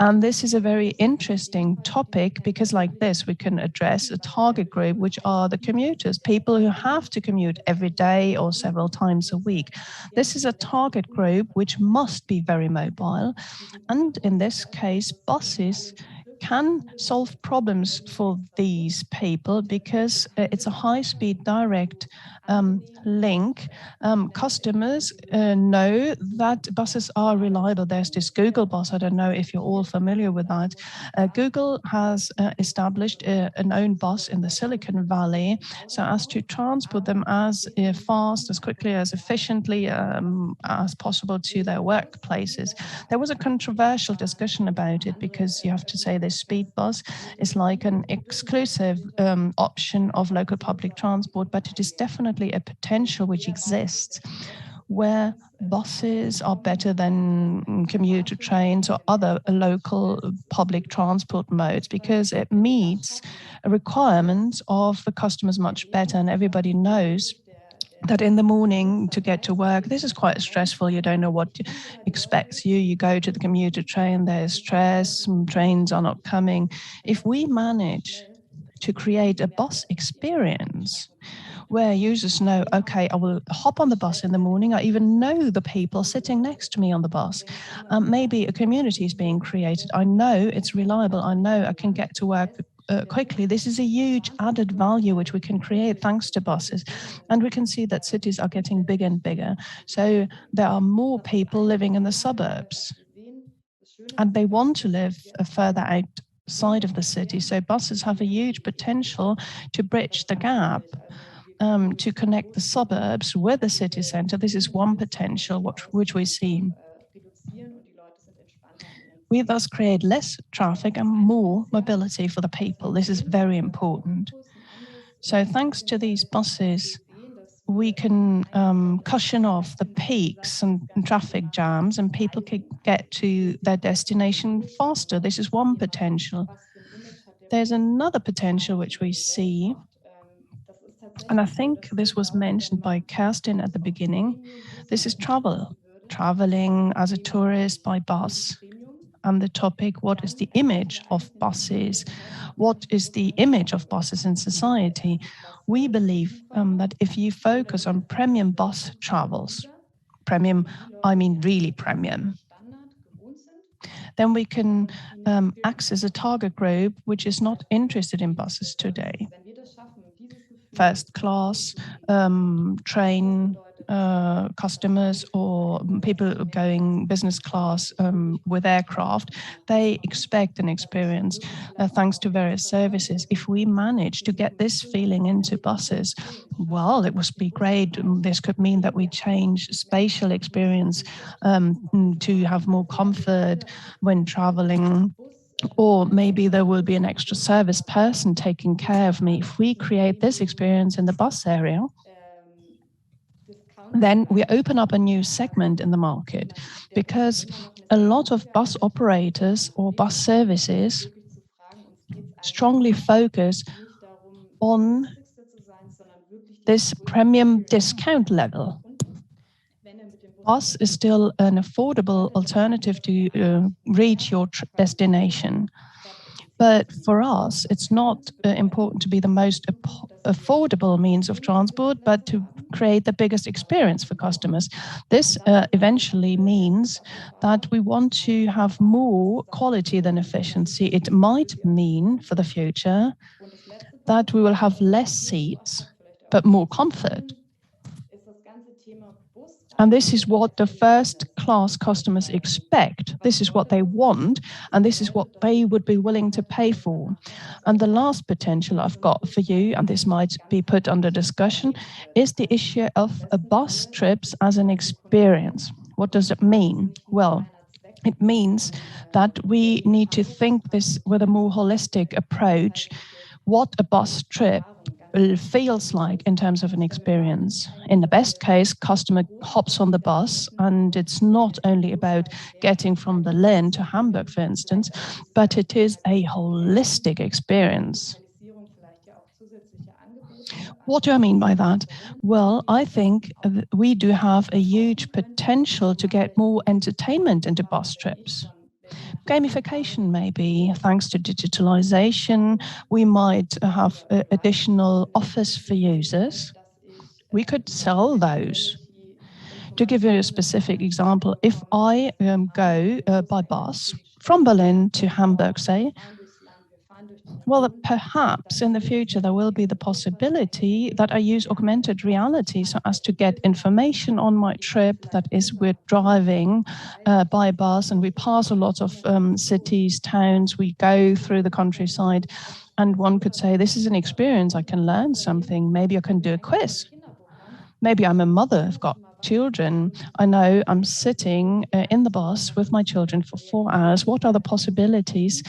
And this is a very interesting topic because like this, we can address a target group, which are the commuters, people who have to commute every day or several times a week. This is a target group which must be very mobile. And in this case, buses can solve problems for these people because it's a high-speed direct link. Customers know that buses are reliable. There's this Google bus. I don't know if you're all familiar with that. Google has established an own bus in the Silicon Valley so as to transport them as fast, as quickly, as efficiently as possible to their workplaces. There was a controversial discussion about it because you have to say this speed bus is like an exclusive option of local public transport, but it is definitely a potential which exists where buses are better than commuter trains or other local public transport modes because it meets requirements of the customers much better. And everybody knows that in the morning to get to work, this is quite stressful. You don't know what expects you. You go to the commuter train, there's stress, trains are not coming. If we manage to create a bus experience where users know, okay, I will hop on the bus in the morning. I even know the people sitting next to me on the bus. Maybe a community is being created. I know it's reliable. I know I can get to work quickly. This is a huge added value which we can create thanks to buses. And we can see that cities are getting bigger and bigger. So there are more people living in the suburbs and they want to live further outside of the city. So buses have a huge potential to bridge the gap. To connect the suburbs with the city center. This is one potential which we see. We thus create less traffic and more mobility for the people. This is very important. So thanks to these buses, we can cushion off the peaks and traffic jams and people can get to their destination faster. This is one potential. There's another potential which we see. And I think this was mentioned by Kerstin at the beginning. This is travel. traveling as a tourist by bus. And the topic, what is the image of buses? What is the image of buses in society? We believe that if you focus on premium bus travels, premium, I mean really premium, then we can access a target group which is not interested in buses today. First class, train customers or people going business class with aircraft, they expect an experience thanks to various services. If we manage to get this feeling into buses, well, it would be great. This could mean that we change spatial experience to have more comfort when traveling. Or maybe there will be an extra service person taking care of me. If we create this experience in the bus area, then we open up a new segment in the market, because a lot of bus operators or bus services strongly focus on this premium discount level. Bus is still an affordable alternative to reach your destination. But for us, it's not important to be the most affordable means of transport, but to create the biggest experience for customers. This eventually means that we want to have more quality than efficiency. It might mean for the future that we will have less seats, but more comfort. And this is what the first-class customers expect. This is what they want, and this is what they would be willing to pay for. And the last potential I've got for you, and this might be put under discussion, is the issue of bus trips as an experience. What does it mean? Well, it means that we need to think this with a more holistic approach, what a bus trip feels like in terms of an experience. In the best case, customer hops on the bus, and it's not only about getting from Berlin to Hamburg, for instance, but it is a holistic experience. What do I mean by that? Well, I think we do have a huge potential to get more entertainment into bus trips. Gamification, maybe, thanks to digitalization, we might have additional offers for users. We could sell those. To give you a specific example, if I go by bus from Berlin to Hamburg, say, well, perhaps in the future there will be the possibility that I use augmented reality so as to get information on my trip. That is, we're driving by bus and we pass a lot of cities, towns, we go through the countryside, and one could say, this is an experience, I can learn something, maybe I can do a quiz. Maybe I'm a mother, I've got children. I know I'm sitting in the bus with my children for 4 hours. What are the possibilities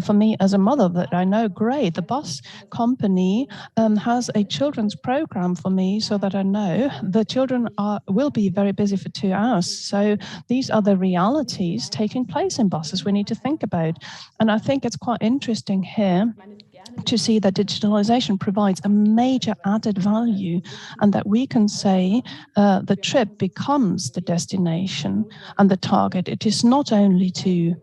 for me as a mother that I know? Great, the bus company has a children's program for me so that I know the children will be very busy for 2 hours. So these are the realities taking place in buses we need to think about. And I think it's quite interesting here to see that digitalization provides a major added value, and that we can say the trip becomes the destination and the target. It is not only to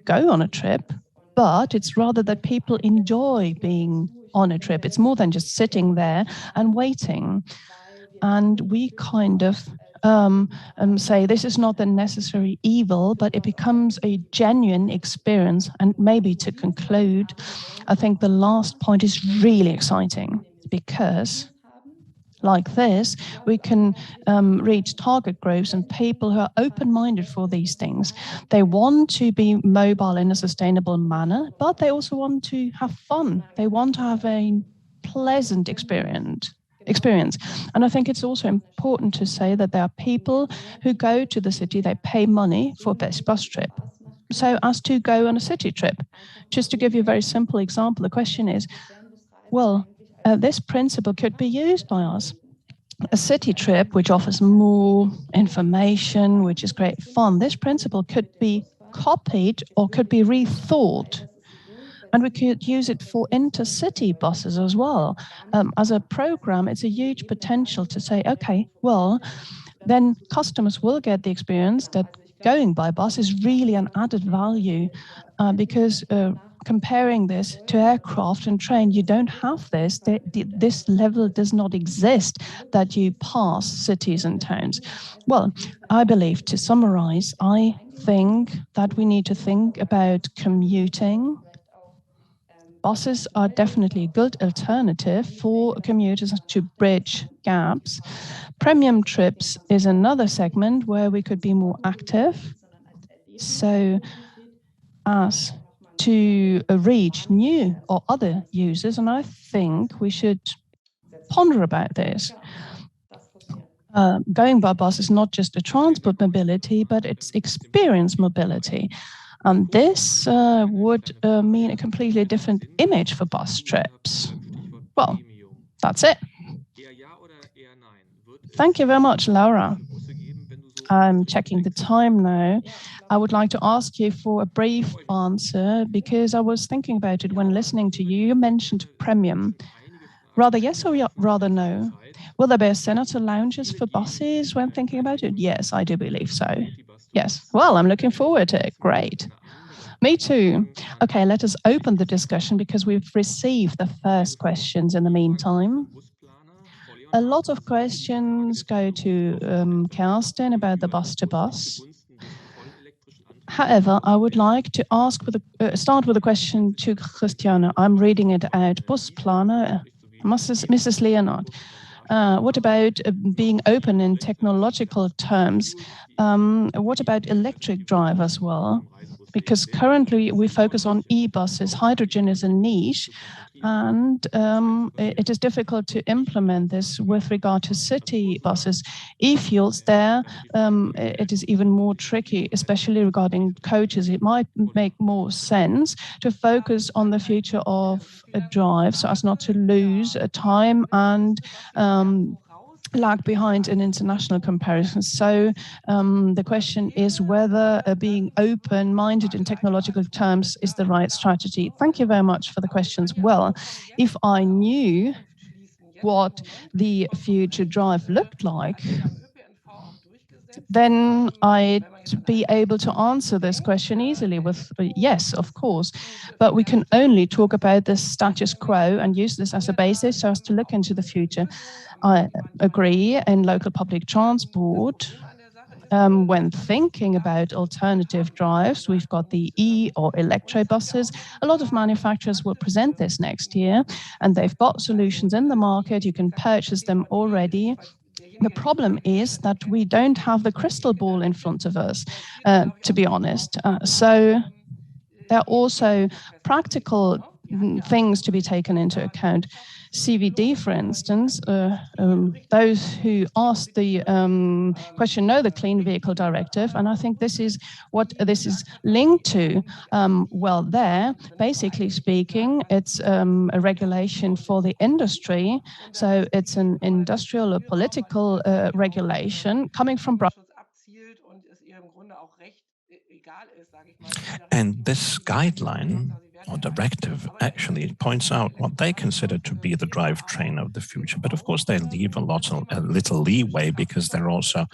go on a trip, but it's rather that people enjoy being on a trip. It's more than just sitting there and waiting. And we kind of say this is not a necessary evil, but it becomes a genuine experience. And maybe to conclude, I think the last point is really exciting, because like this, we can reach target groups and people who are open-minded for these things. They want to be mobile in a sustainable manner, but they also want to have fun. They want to have a pleasant experience. And I think it's also important to say that there are people who go to the city, they pay money for a bus trip, so as to go on a city trip. Just to give you a very simple example, the question is, well, this principle could be used by us. A city trip which offers more information, which is great fun, this principle could be copied or could be rethought. And we could use it for intercity buses as well. As a program, it's a huge potential to say, okay, well, then customers will get the experience that going by bus is really an added value because comparing this to aircraft and train, you don't have this. This level does not exist that you pass cities and towns. Well, I believe, to summarize, I think that we need to think about commuting. Buses are definitely a good alternative for commuters to bridge gaps. Premium trips is another segment where we could be more active, so as to reach new or other users, and I think we should ponder about this. Going by bus is not just a transport mobility, but it's experience mobility. And this would mean a completely different image for bus trips. Well, that's it. Thank you very much, Laura. I'm checking the time now. I would like to ask you for a brief answer because I was thinking about it when listening to you. You mentioned premium. Rather yes or rather no? Will there be senator lounges for buses when thinking about it? Yes, I do believe so. Yes. Well, I'm looking forward to it. Great. Me too. Okay, let us open the discussion because we've received the first questions in the meantime. A lot of questions go to Kerstin about the bus-to-bus. However, I would like to start with a question to Christiane. I'm reading it out. Busplaner, Mrs. Leonard. What about being open in technological terms? What about electric drive as well? Because currently we focus on e-buses. Hydrogen is a niche, and it is difficult to implement this with regard to city buses. E-fuels there, it is even more tricky, especially regarding coaches. It might make more sense to focus on the future of a drive so as not to lose time and lag behind in international comparisons. So the question is whether being open-minded in technological terms is the right strategy. Thank you very much for the questions. Well, if I knew what the future drive looked like, then I'd be able to answer this question easily with yes, of course. But we can only talk about the status quo and use this as a basis so as to look into the future. I agree in local public transport. When thinking about alternative drives, we've got the e or electro buses. A lot of manufacturers will present this next year, and they've got solutions in the market. You can purchase them already. The problem is that we don't have the crystal ball in front of us, to be honest. So there are also practical things to be taken into account. CVD, for instance, those who asked the question know the Clean Vehicle Directive, and I think this is what this is linked to. Well, there, basically speaking, it's a regulation for the industry, so it's an industrial or political regulation coming from Brussels. And this guideline or directive actually points out what they consider to be the drivetrain of the future. But of course, they leave a little leeway because they're also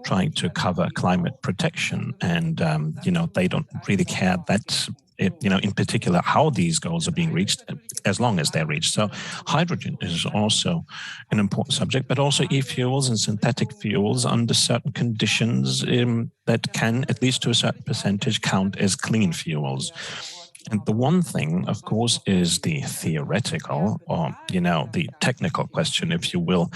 trying to cover climate protection. And, they don't really care that, in particular, how these goals are being reached, as long as they're reached. So hydrogen is also an important subject, but also e-fuels and synthetic fuels under certain conditions that can, at least to a certain percentage, count as clean fuels. And the one thing, of course, is the theoretical or, the technical question, if you will,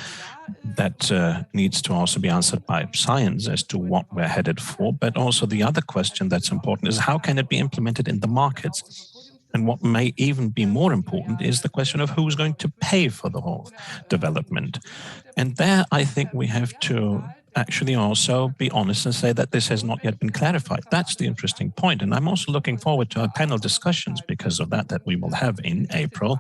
that needs to also be answered by science as to what we're headed for. But also the other question that's important is how can it be implemented in the markets? And what may even be more important is the question of who's going to pay for the whole development. And there, I think we have to actually also be honest and say that this has not yet been clarified. That's the interesting point. And I'm also looking forward to our panel discussions because of that we will have in April.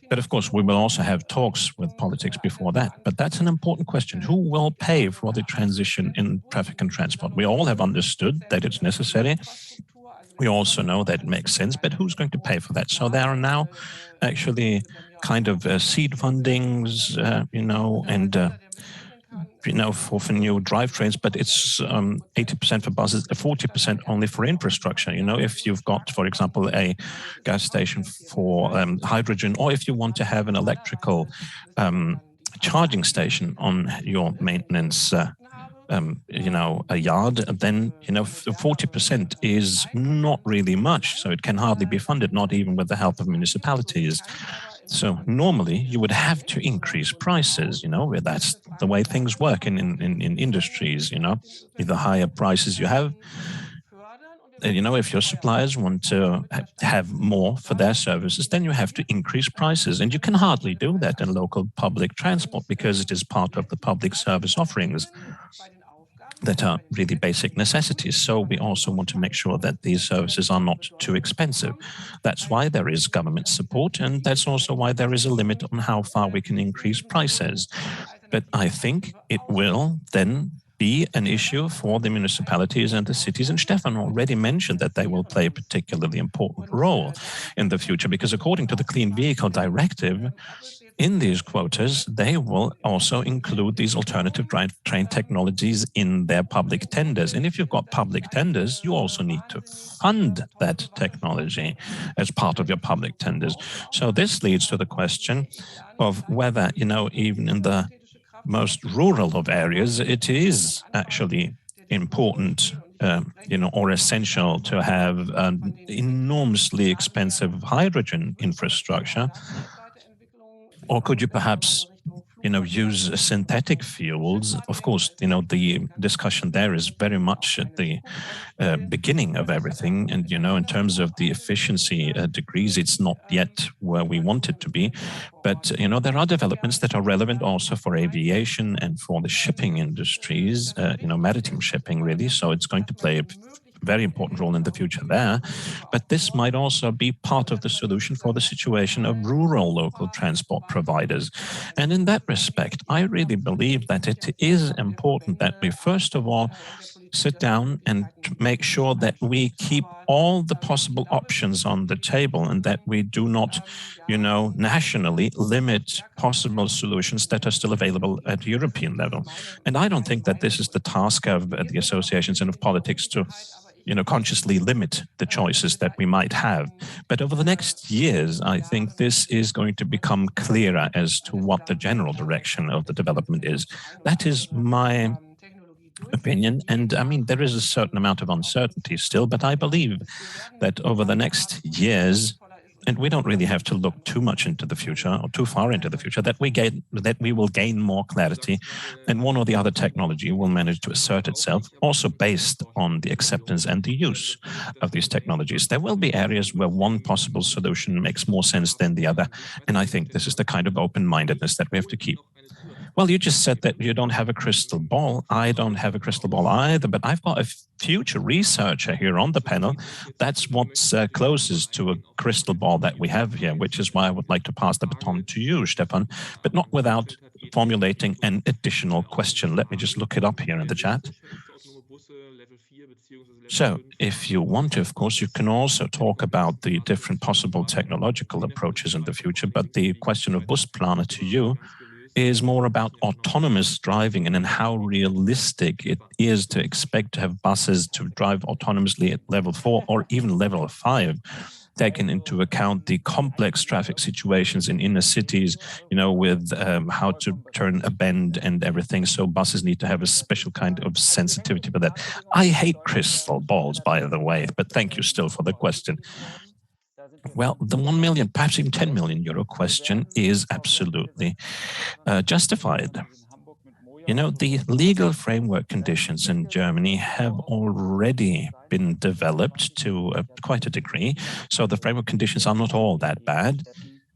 But of course, we will also have talks with politics before that. But that's an important question. Who will pay for the transition in traffic and transport? We all have understood that it's necessary. We also know that it makes sense, but who's going to pay for that? So there are now actually kind of seed fundings, and for new drivetrains, but it's 80% for buses, 40% only for infrastructure. If you've got, for example, a gas station for hydrogen, or if you want to have an electrical charging station on your maintenance a yard, then 40% is not really much, so it can hardly be funded, not even with the help of municipalities. So normally you would have to increase prices, that's the way things work in industries, the higher prices you have, if your suppliers want to have more for their services, then you have to increase prices. And you can hardly do that in local public transport because it is part of the public service offerings that are really basic necessities. So we also want to make sure that these services are not too expensive. That's why there is government support, and that's also why there is a limit on how far we can increase prices. But I think it will then be an issue for the municipalities and the cities. And Stefan already mentioned that they will play a particularly important role in the future, because according to the Clean Vehicle Directive, in these quotas, they will also include these alternative drivetrain technologies in their public tenders. And if you've got public tenders, you also need to fund that technology as part of your public tenders. So this leads to the question of whether, even in the most rural of areas, it is actually important or essential to have an enormously expensive hydrogen infrastructure. Or could you perhaps, use synthetic fuels? Of course, the discussion there is very much at the beginning of everything. And, in terms of the efficiency degrees, it's not yet where we want it to be. But, there are developments that are relevant also for aviation and for the shipping industries, maritime shipping, really. So it's going to play a very important role in the future there. But this might also be part of the solution for the situation of rural local transport providers. And in that respect, I really believe that it is important that we, first of all, sit down and make sure that we keep all the possible options on the table, and that we do not, nationally limit possible solutions that are still available at European level. And I don't think that this is the task of the associations and of politics to consciously limit the choices that we might have. But over the next years, I think this is going to become clearer as to what the general direction of the development is. That is my opinion. And I mean, there is a certain amount of uncertainty still, but I believe that over the next years, and we don't really have to look too much into the future or too far into the future, that we will gain more clarity, and one or the other technology will manage to assert itself, also based on the acceptance and the use of these technologies. There will be areas where one possible solution makes more sense than the other, and I think this is the kind of open-mindedness that we have to keep. Well, you just said that you don't have a crystal ball. I don't have a crystal ball either, but I've got a future researcher here on the panel. That's what's closest to a crystal ball that we have here, which is why I would like to pass the baton to you, Stefan, but not without formulating an additional question. Let me just look it up here in the chat. So if you want to, of course, you can also talk about the different possible technological approaches in the future, but the question of Busplaner to you is more about autonomous driving and how realistic it is to expect to have buses to drive autonomously at level 4 or even level 5, taking into account the complex traffic situations in inner cities, with how to turn a bend and everything. So buses need to have a special kind of sensitivity for that. I hate crystal balls, by the way, but thank you still for the question. Well, the 1 million, perhaps even 10 million euro question is absolutely justified. The legal framework conditions in Germany have already been developed to quite a degree. So the framework conditions are not all that bad.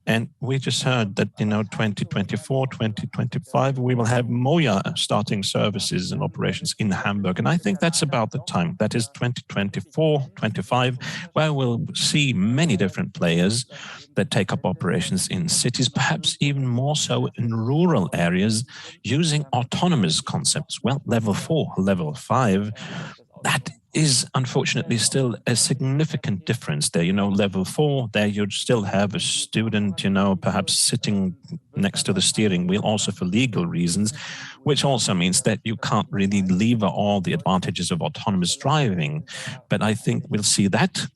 And we just heard that, 2024, 2025, we will have Moja starting services and operations in Hamburg. And I think that's about the time. That is 2024, 25, where we'll see many different players that take up operations in cities, perhaps even more so in rural areas, using autonomous concepts. Well, level 4, level 5, that is unfortunately still a significant difference there. Level 4, there you'd still have a student, perhaps sitting next to the steering wheel, also for legal reasons, which also means that you can't really lever all the advantages of autonomous driving. But I think we'll see that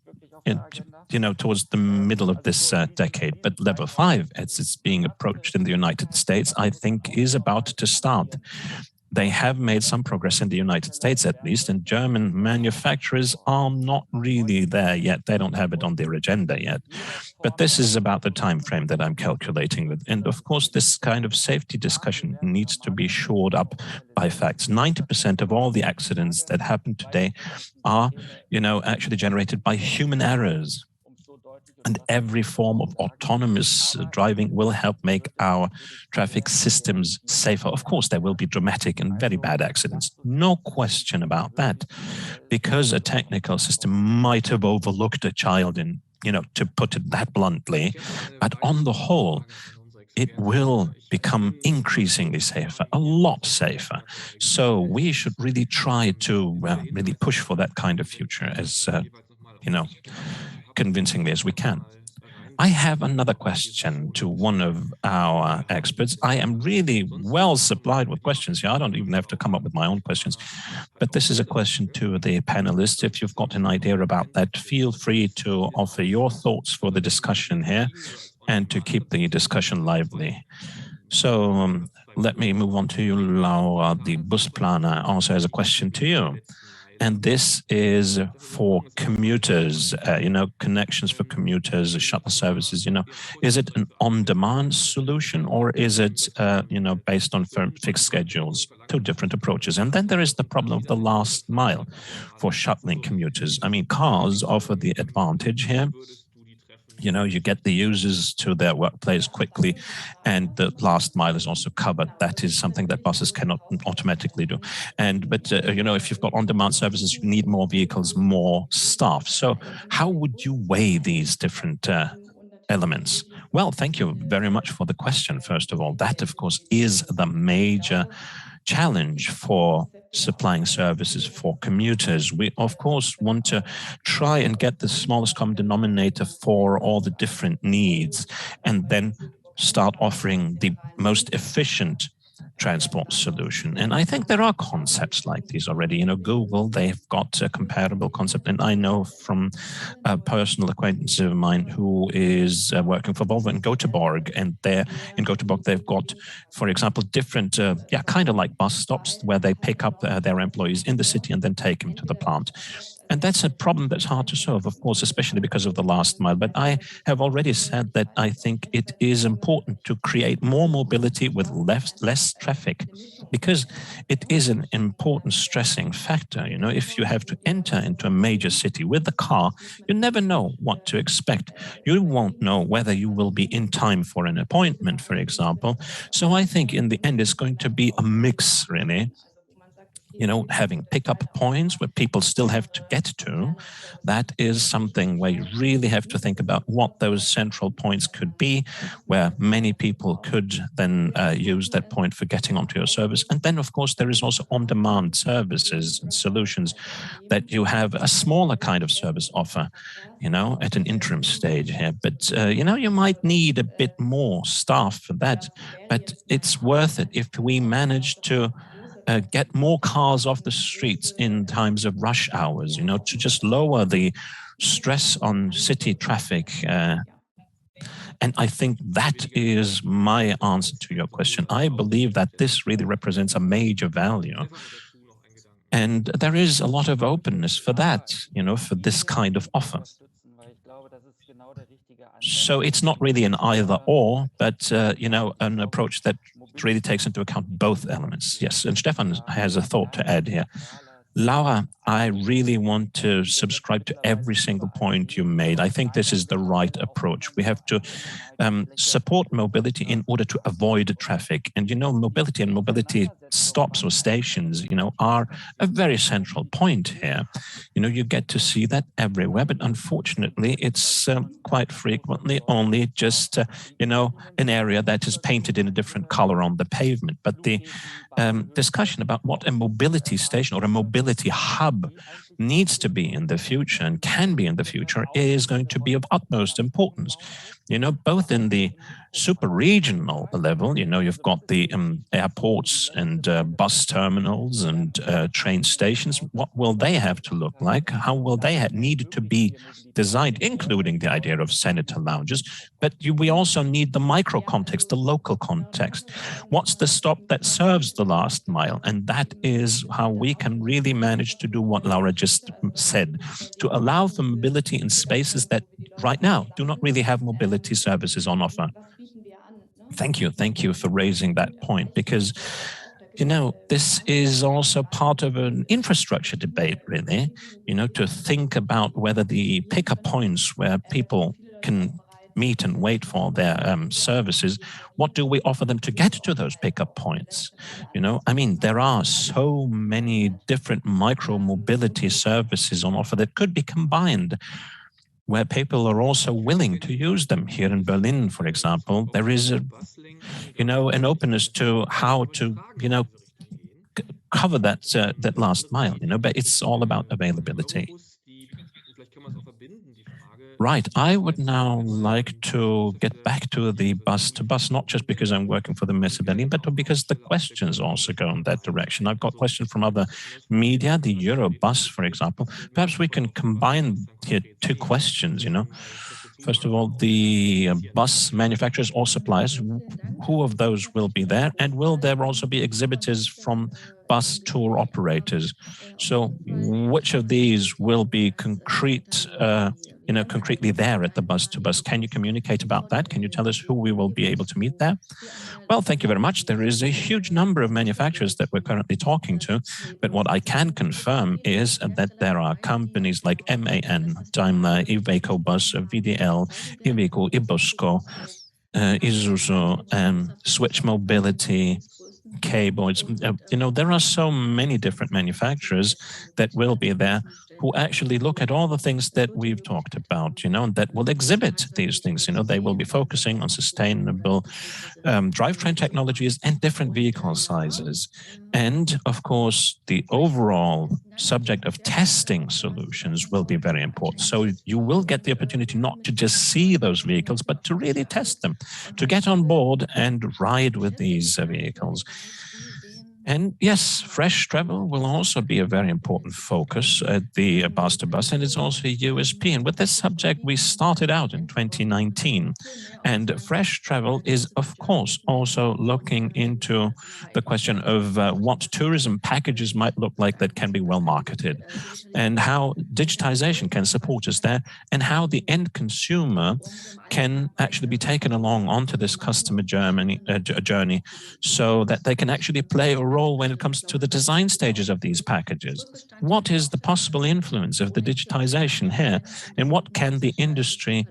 towards the middle of this decade. But level 5, as it's being approached in the United States, I think is about to start. They have made some progress in the United States, at least, and German manufacturers are not really there yet. They don't have it on their agenda yet. But this is about the time frame that I'm calculating with. And of course, this kind of safety discussion needs to be shored up by facts. 90% of all the accidents that happen today are, actually generated by human errors. And every form of autonomous driving will help make our traffic systems safer. Of course, there will be dramatic and very bad accidents. No question about that, because a technical system might have overlooked a child in, to put it that bluntly. But on the whole, it will become increasingly safer, a lot safer. So we should really try to really push for that kind of future as, convincingly as we can. I have another question to one of our experts. I am really well supplied with questions here. I don't even have to come up with my own questions. But this is a question to the panelists. If you've got an idea about that, feel free to offer your thoughts for the discussion here and to keep the discussion lively. So let me move on to you, Laura. The bus planner also has a question to you. And this is for commuters, connections for commuters, shuttle services, Is it an on-demand solution or is it, based on fixed schedules? Two different approaches. And then there is the problem of the last mile for shuttling commuters. I mean, cars offer the advantage here. You get the users to their workplace quickly, and the last mile is also covered. That is something that buses cannot automatically do. But if you've got on-demand services, you need more vehicles, more staff. So how would you weigh these different elements? Well, thank you very much for the question, first of all. That, of course, is the major challenge for supplying services for commuters. We, of course, want to try and get the smallest common denominator for all the different needs and then start offering the most efficient transport solution. And I think there are concepts like these already. Google, they've got a comparable concept. And I know from a personal acquaintance of mine who is working for Volvo in Göteborg. And there in Göteborg, they've got, for example, different, kind of like bus stops where they pick up their employees in the city and then take them to the plant. And that's a problem that's hard to solve, of course, especially because of the last mile. But I have already said that I think it is important to create more mobility with less traffic, because it is an important stressing factor. If you have to enter into a major city with the car, you never know what to expect. You won't know whether you will be in time for an appointment, for example. So I think in the end, it's going to be a mix, really. Having pickup points where people still have to get to, that is something where you really have to think about what those central points could be, where many people could then use that point for getting onto your service. And then, of course, there is also on-demand services and solutions that you have a smaller kind of service offer, at an interim stage here. But, you might need a bit more staff for that, but it's worth it if we manage to get more cars off the streets in times of rush hours, to just lower the stress on city traffic. And I think that is my answer to your question. I believe that this really represents a major value. And there is a lot of openness for that, for this kind of offer. So it's not really an either or, but, an approach that really takes into account both elements. Yes, and Stefan has a thought to add here. Laura, I really want to subscribe to every single point you made. I think this is the right approach. We have to support mobility in order to avoid traffic. And, mobility and mobility stops or stations, are a very central point here. You get to see that everywhere, but unfortunately, it's quite frequently only just, an area that is painted in a different color on the pavement. But the discussion about what a mobility station or a mobility hub needs to be in the future and can be in the future is going to be of utmost importance. Both in the super regional level, you've got the airports and bus terminals and train stations. What will they have to look like? How will they need to be designed, including the idea of senator lounges? But we also need the micro context, the local context. What's the stop that serves the last mile? And that is how we can really manage to do what Laura just said, to allow for mobility in spaces that right now do not really have mobility services on offer. Thank you for raising that point, because this is also part of an infrastructure debate, really, to think about whether the pickup points where people can meet and wait for their services, what do we offer them to get to those pickup points? There are so many different micro mobility services on offer that could be combined, where people are also willing to use them. Here in Berlin, for example, there is an openness to how to, cover that last mile, but it's all about availability. Right. I would now like to get back to the bus-to-bus, not just because I'm working for the Messe Berlin, but because the questions also go in that direction. I've got questions from other media, the Eurobus, for example. Perhaps we can combine here two questions, First of all, the bus manufacturers or suppliers, who of those will be there? And will there also be exhibitors from bus tour operators? So which of these will be concretely there at the bus-to-bus? Can you communicate about that? Can you tell us who we will be able to meet there? Well, thank you very much. There is a huge number of manufacturers that we're currently talking to, but what I can confirm is that there are companies like MAN, Daimler, Iveco Bus, VDL, Iveco, Ibusco, Isuzu, Switch Mobility, K-Boys. There are so many different manufacturers that will be there who actually look at all the things that we've talked about, and that will exhibit these things. They will be focusing on sustainable drivetrain technologies and different vehicle sizes. And of course, the overall subject of testing solutions will be very important. So you will get the opportunity not to just see those vehicles, but to really test them, to get on board and ride with these vehicles. And yes, fresh travel will also be a very important focus at the bus-to-bus, and it's also a USP. And with this subject, we started out in 2019. And fresh travel is, of course, also looking into the question of what tourism packages might look like that can be well marketed, and how digitization can support us there, and how the end consumer can actually be taken along onto this customer journey so that they can actually play a role when it comes to the design stages of these packages. What is the possible influence of the digitization here, and what can the industry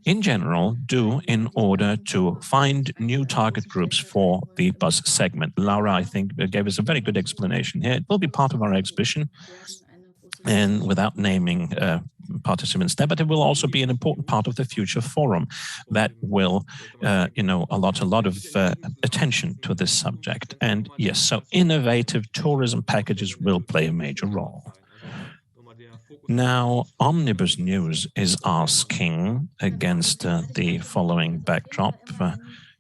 in general do in order to find new target groups for the bus segment? Laura, I think, gave us a very good explanation here. It will be part of our exhibition, and without naming participants there, but it will also be an important part of the future forum that will, allot a lot of attention to this subject. And yes, so innovative tourism packages will play a major role. Now, Omnibus News is asking, against the following backdrop,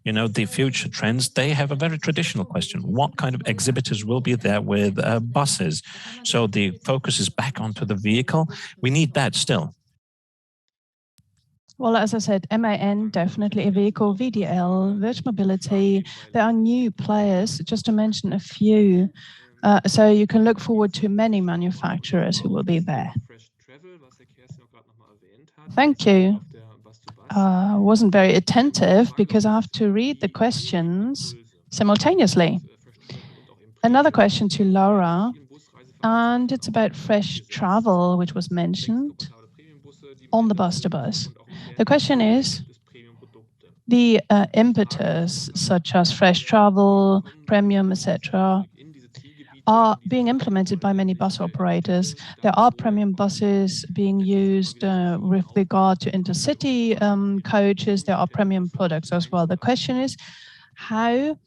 the future trends, they have a very traditional question. What kind of exhibitors will be there with buses? So the focus is back onto the vehicle. We need that still. Well, as I said, MAN, definitely Iveco, VDL, Virtual Mobility. There are new players, just to mention a few. So you can look forward to many manufacturers who will be there. Thank you. Wasn't very attentive because I have to read the questions simultaneously. Another question to Laura, and it's about fresh travel, which was mentioned on the bus-to-bus. The question is, the impetus, such as fresh travel, premium, etc., are being implemented by many bus operators. There are premium buses being used with regard to intercity coaches. There are premium products as well. The question is, how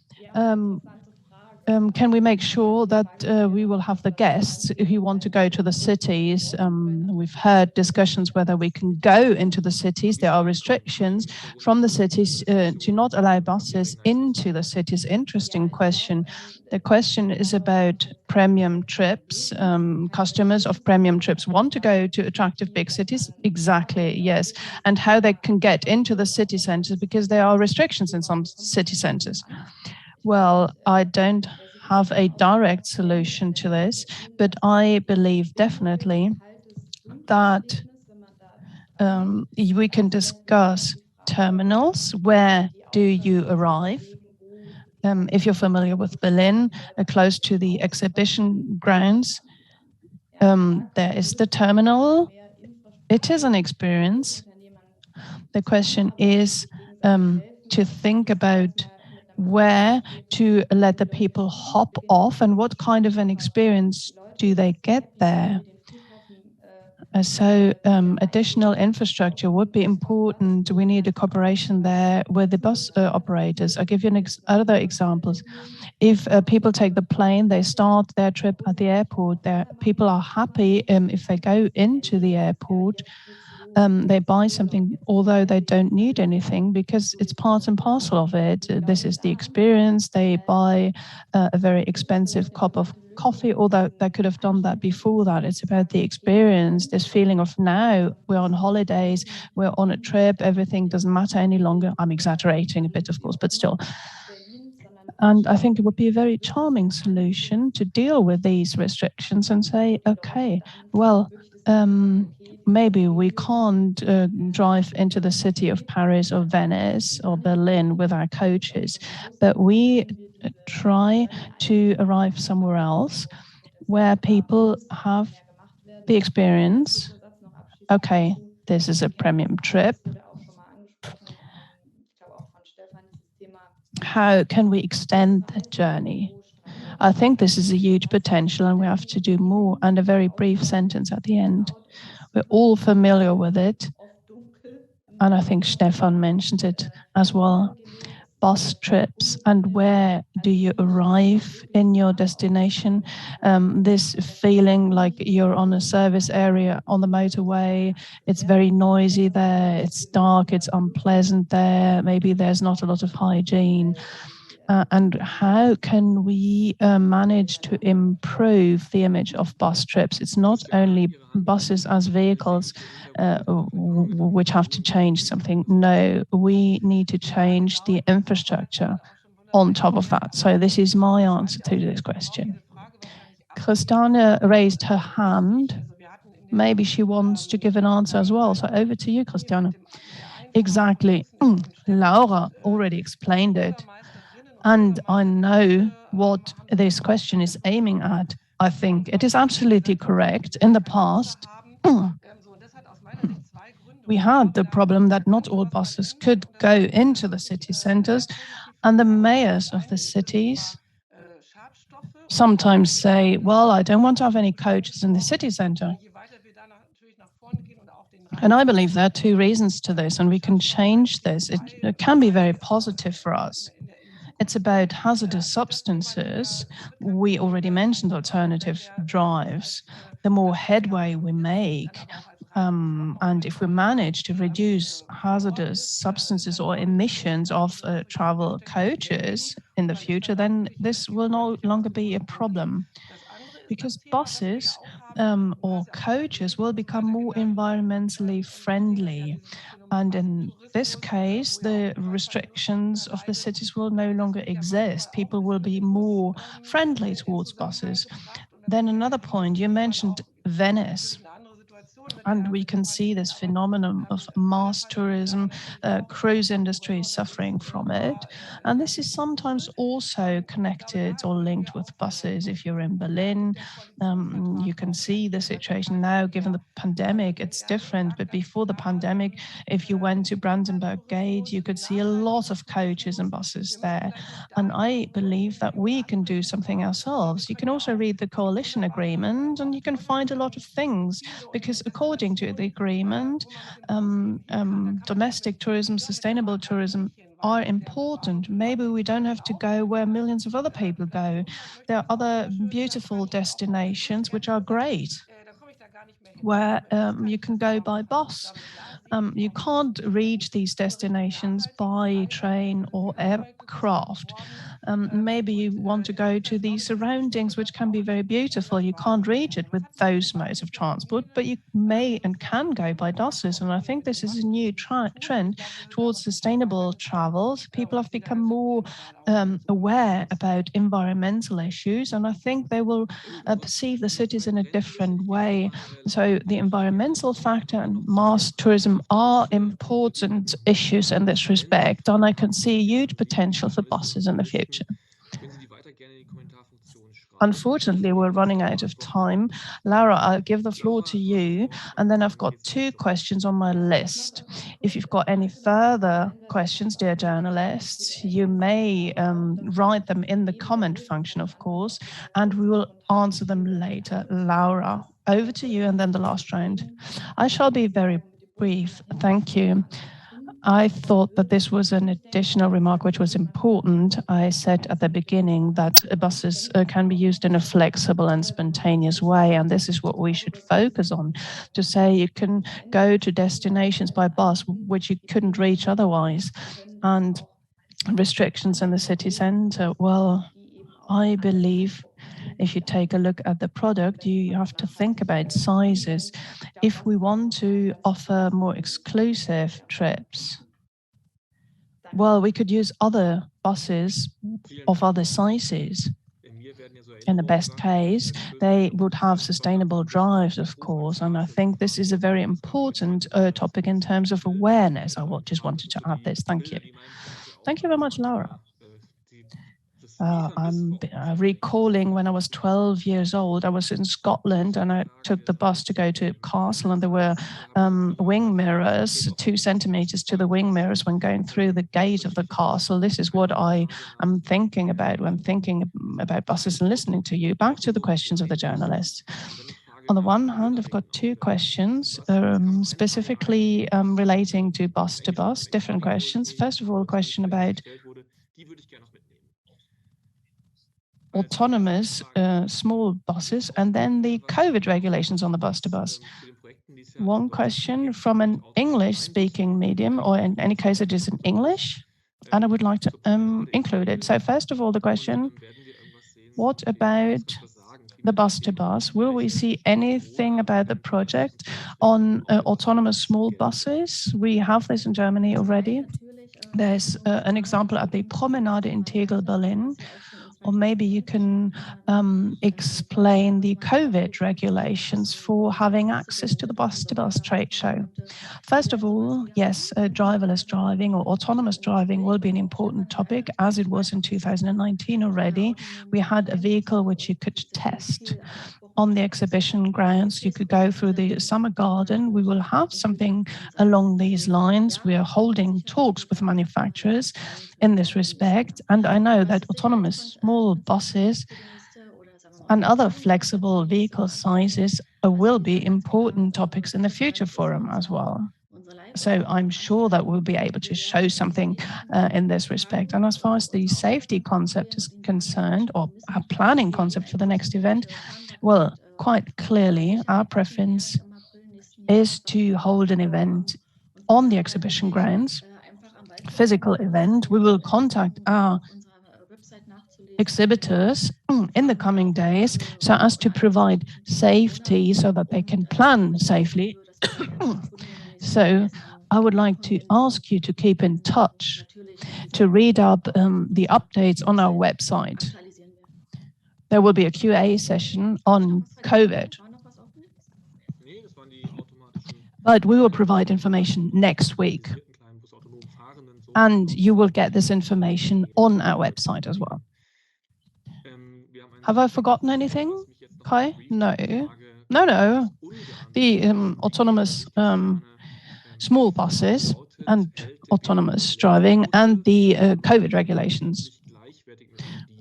can we make sure that we will have the guests who want to go to the cities? We've heard discussions whether we can go into the cities. There are restrictions from the cities to not allow buses into the cities. Interesting question. The question is about premium trips. Customers of premium trips want to go to attractive big cities. Exactly, yes. And how they can get into the city centers, because there are restrictions in some city centers. Well, I don't have a direct solution to this, but I believe definitely that we can discuss terminals. Where do you arrive? If you're familiar with Berlin, close to the exhibition grounds, there is the terminal. It is an experience. The question is to think about where to let the people hop off and what kind of an experience do they get there. So additional infrastructure would be important. We need a cooperation there with the bus operators. I'll give you other examples. If people take the plane, they start their trip at the airport. People are happy if they go into the airport. They buy something, although they don't need anything, because it's part and parcel of it. This is the experience. They buy a very expensive cup of coffee, although they could have done that before that. It's about the experience, this feeling of now we're on holidays, we're on a trip, everything doesn't matter any longer. I'm exaggerating a bit, of course, but still. And I think it would be a very charming solution to deal with these restrictions and say, okay, well, maybe we can't drive into the city of Paris or Venice or Berlin with our coaches, but we try to arrive somewhere else where people have the experience. Okay, this is a premium trip. How can we extend the journey? I think this is a huge potential and we have to do more. And a very brief sentence at the end. We're all familiar with it. And I think Stefan mentioned it as well. Bus trips and where do you arrive in your destination? This feeling like you're on a service area on the motorway. It's very noisy there. It's dark. It's unpleasant there. Maybe there's not a lot of hygiene. And how can we manage to improve the image of bus trips? It's not only buses as vehicles which have to change something. No, we need to change the infrastructure on top of that. So this is my answer to this question. Christiane raised her hand. Maybe she wants to give an answer as well. So over to you, Christiane. Exactly. Laura already explained it. And I know what this question is aiming at. I think it is absolutely correct. In the past, we had the problem that not all buses could go into the city centers, and the mayors of the cities sometimes say, well, I don't want to have any coaches in the city center. And I believe there are two reasons to this, and we can change this. It can be very positive for us. It's about hazardous substances. We already mentioned alternative drives. The more headway we make, and if we manage to reduce hazardous substances or emissions of travel coaches in the future, then this will no longer be a problem. Because buses or coaches will become more environmentally friendly. And in this case, the restrictions of the cities will no longer exist. People will be more friendly towards buses. Then another point, you mentioned Venice. And we can see this phenomenon of mass tourism, cruise industry is suffering from it. And this is sometimes also connected or linked with buses. If you're in Berlin, you can see the situation now, given the pandemic, it's different. But before the pandemic, if you went to Brandenburg Gate, you could see a lot of coaches and buses there. And I believe that we can do something ourselves. You can also read the coalition agreement and you can find a lot of things, because according to the agreement, domestic tourism, sustainable tourism are important. Maybe we don't have to go where millions of other people go. There are other beautiful destinations which are great, where you can go by bus. You can't reach these destinations by train or aircraft. Maybe you want to go to the surroundings, which can be very beautiful. You can't reach it with those modes of transport, but you may and can go by buses. And I think this is a new trend towards sustainable travels. People have become more aware about environmental issues, and I think they will perceive the cities in a different way. So the environmental factor and mass tourism are important issues in this respect, and I can see huge potential for buses in the future. Unfortunately, we're running out of time. Laura, I'll give the floor to you, and then I've got 2 questions on my list. If you've got any further questions, dear journalists, you may write them in the comment function, of course, and we will answer them later. Laura, over to you, and then the last round. I shall be very brief. Thank you. I thought that this was an additional remark which was important. I said at the beginning that buses can be used in a flexible and spontaneous way, and this is what we should focus on, to say you can go to destinations by bus which you couldn't reach otherwise. And restrictions in the city centre, well, I believe if you take a look at the product, you have to think about sizes. If we want to offer more exclusive trips, well, we could use other buses of other sizes. In the best case, they would have sustainable drives, of course, and I think this is a very important topic in terms of awareness. I just wanted to add this. Thank you. Thank you very much, Laura. I'm recalling when I was 12 years old, I was in Scotland and I took the bus to go to a castle, and there were wing mirrors, 2 centimeters to the wing mirrors when going through the gate of the castle. This is what I am thinking about when thinking about buses and listening to you. Back to the questions of the journalists. On the one hand, I've got 2 questions, specifically relating to bus, different questions. First of all, a question about autonomous small buses, and then the COVID regulations on the bus-to-bus. One question from an English-speaking medium, or in any case it is in English, and I would like to include it. So first of all, the question, what about the bus-to-bus? Will we see anything about the project on autonomous small buses? We have this in Germany already. There's an example at the Promenade in Tegel, Berlin. Or maybe you can explain the COVID regulations for having access to the bus-to-bus trade show. First of all, yes, driverless driving or autonomous driving will be an important topic, as it was in 2019 already. We had a vehicle which you could test on the exhibition grounds. You could go through the summer garden. We will have something along these lines. We are holding talks with manufacturers in this respect. And I know that autonomous small buses and other flexible vehicle sizes will be important topics in the future forum as well. So I'm sure that we'll be able to show something in this respect. And as far as the safety concept is concerned, or our planning concept for the next event, well, quite clearly, our preference is to hold an event on the exhibition grounds, physical event. We will contact our exhibitors in the coming days so as to provide safety so that they can plan safely. So I would like to ask you to keep in touch, to read up the updates on our website. There will be a QA session on COVID. But we will provide information next week. And you will get this information on our website as well. Have I forgotten anything, Kai? No. No. The autonomous small buses and autonomous driving and the COVID regulations.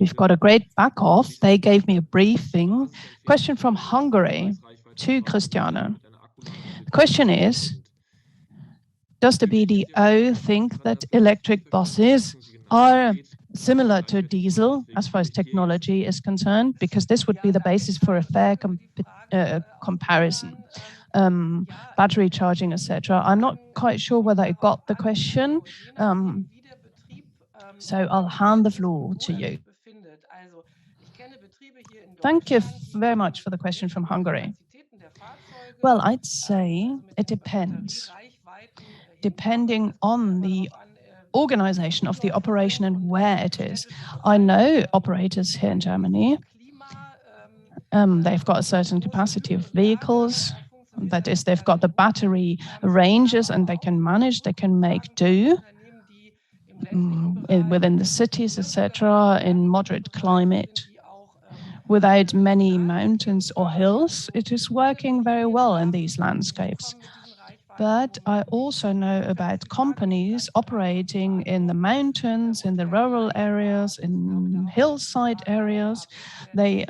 We've got a great back off. They gave me a briefing. Question from Hungary to Christiane. The question is, does the BDO think that electric buses are similar to diesel as far as technology is concerned? Because this would be the basis for a fair comparison. Battery charging, etc. I'm not quite sure whether I got the question, so I'll hand the floor to you. Thank you very much for the question from Hungary. Well, I'd say it depends. Depending on the organization of the operation and where it is. I know operators here in Germany. They've got a certain capacity of vehicles. That is, they've got the battery ranges and they can manage, they can make do within the cities, etc., in moderate climate, without many mountains or hills. It is working very well in these landscapes. But I also know about companies operating in the mountains, in the rural areas, in hillside areas. They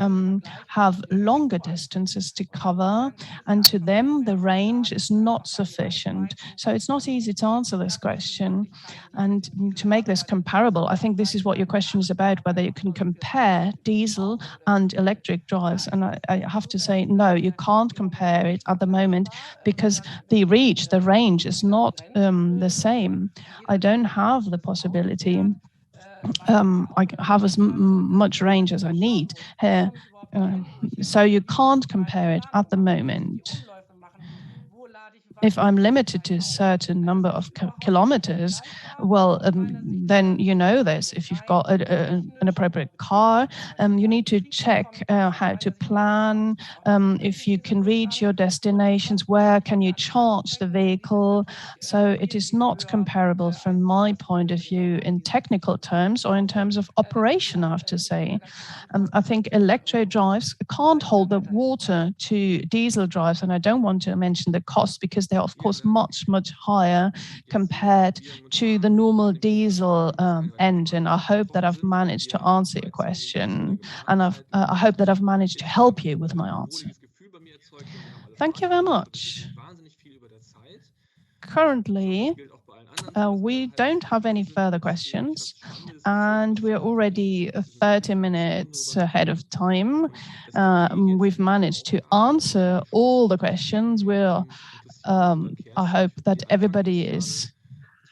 have longer distances to cover, and to them the range is not sufficient. So it's not easy to answer this question. And to make this comparable, I think this is what your question is about, whether you can compare diesel and electric drives. And I have to say, no, you can't compare it at the moment, because the range is not the same. I don't have the possibility. I have as much range as I need here. So you can't compare it at the moment. If I'm limited to a certain number of kilometers, well, then you know this. If you've got an appropriate car, you need to check how to plan, if you can reach your destinations, where can you charge the vehicle. So it is not comparable from my point of view in technical terms or in terms of operation, I have to say. I think electro drives can't hold the water to diesel drives, and I don't want to mention the cost, because they're of course much higher compared to the normal diesel engine. I hope that I've managed to answer your question, and I hope that I've managed to help you with my answer. Thank you very much. Currently, we don't have any further questions, and we're already 30 minutes ahead of time. We've managed to answer all the questions. I hope that everybody is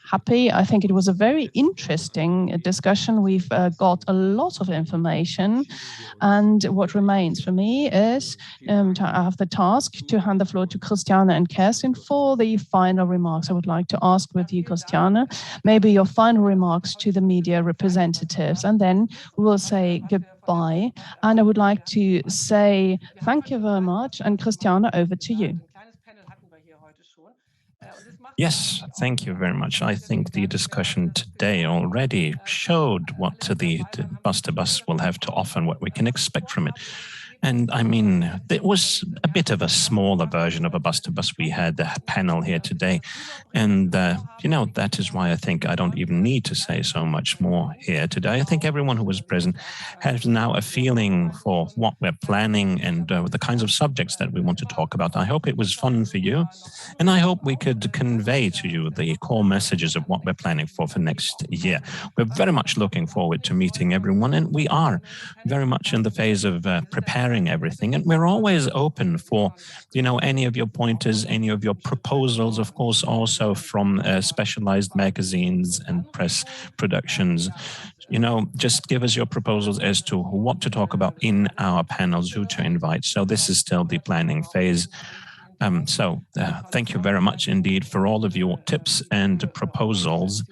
happy. I think it was a very interesting discussion. We've got a lot of information, and what remains for me is to have the task to hand the floor to Christiane and Kerstin for the final remarks. I would like to ask with you, Christiane, maybe your final remarks to the media representatives, and then we'll say goodbye. And I would like to say thank you very much, and Christiane, over to you. Yes, thank you very much. I think the discussion today already showed what the BUS2BUS will have to offer and what we can expect from it. And I mean, it was a bit of a smaller version of a BUS2BUS. We had a panel here today. And, that is why I think I don't even need to say so much more here today. I think everyone who was present has now a feeling for what we're planning and the kinds of subjects that we want to talk about. I hope it was fun for you. And I hope we could convey to you the core messages of what we're planning for next year. We're very much looking forward to meeting everyone. And we are very much in the phase of preparing everything, and we're always open for any of your pointers, any of your proposals, of course, also from specialized magazines and press productions. Just give us your proposals as to what to talk about in our panels, who to invite. So this is still the planning phase. Thank you very much indeed for all of your tips and proposals.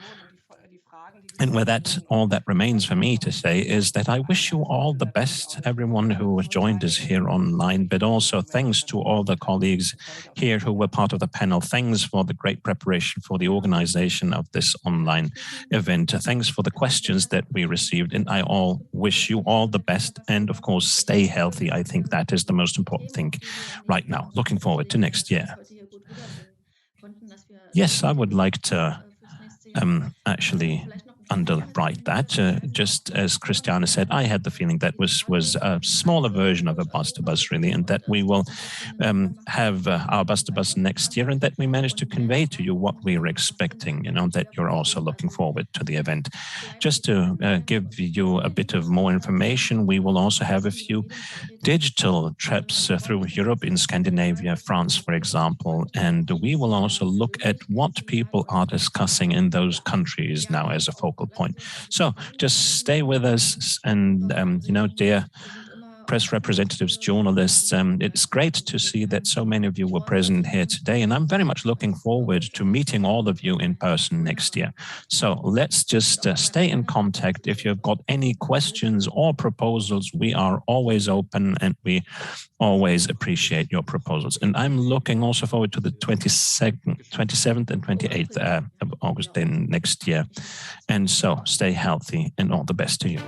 And with that, all that remains for me to say is that I wish you all the best, everyone who has joined us here online, but also thanks to all the colleagues here who were part of the panel. Thanks for the great preparation for the organization of this online event. Thanks for the questions that we received, and I wish you all the best. And of course, stay healthy. I think that is the most important thing right now. Looking forward to next year. Yes, I would like to actually underwrite that. Just as Christiane said, I had the feeling that was a smaller version of a BUS2BUS really, and that we will have our BUS2BUS next year, and that we managed to convey to you what we were expecting, that you're also looking forward to the event. Just to give you a bit of more information, we will also have a few digital trips through Europe, in Scandinavia, France, for example, and we will also look at what people are discussing in those countries now as a focal point. So just stay with us, and dear press representatives, journalists, it's great to see that so many of you were present here today, and I'm very much looking forward to meeting all of you in person next year. So let's just stay in contact. If you've got any questions or proposals, we are always open, and we always appreciate your proposals. And I'm looking also forward to the 27th and 28th of August next year. And so stay healthy, and all the best to you.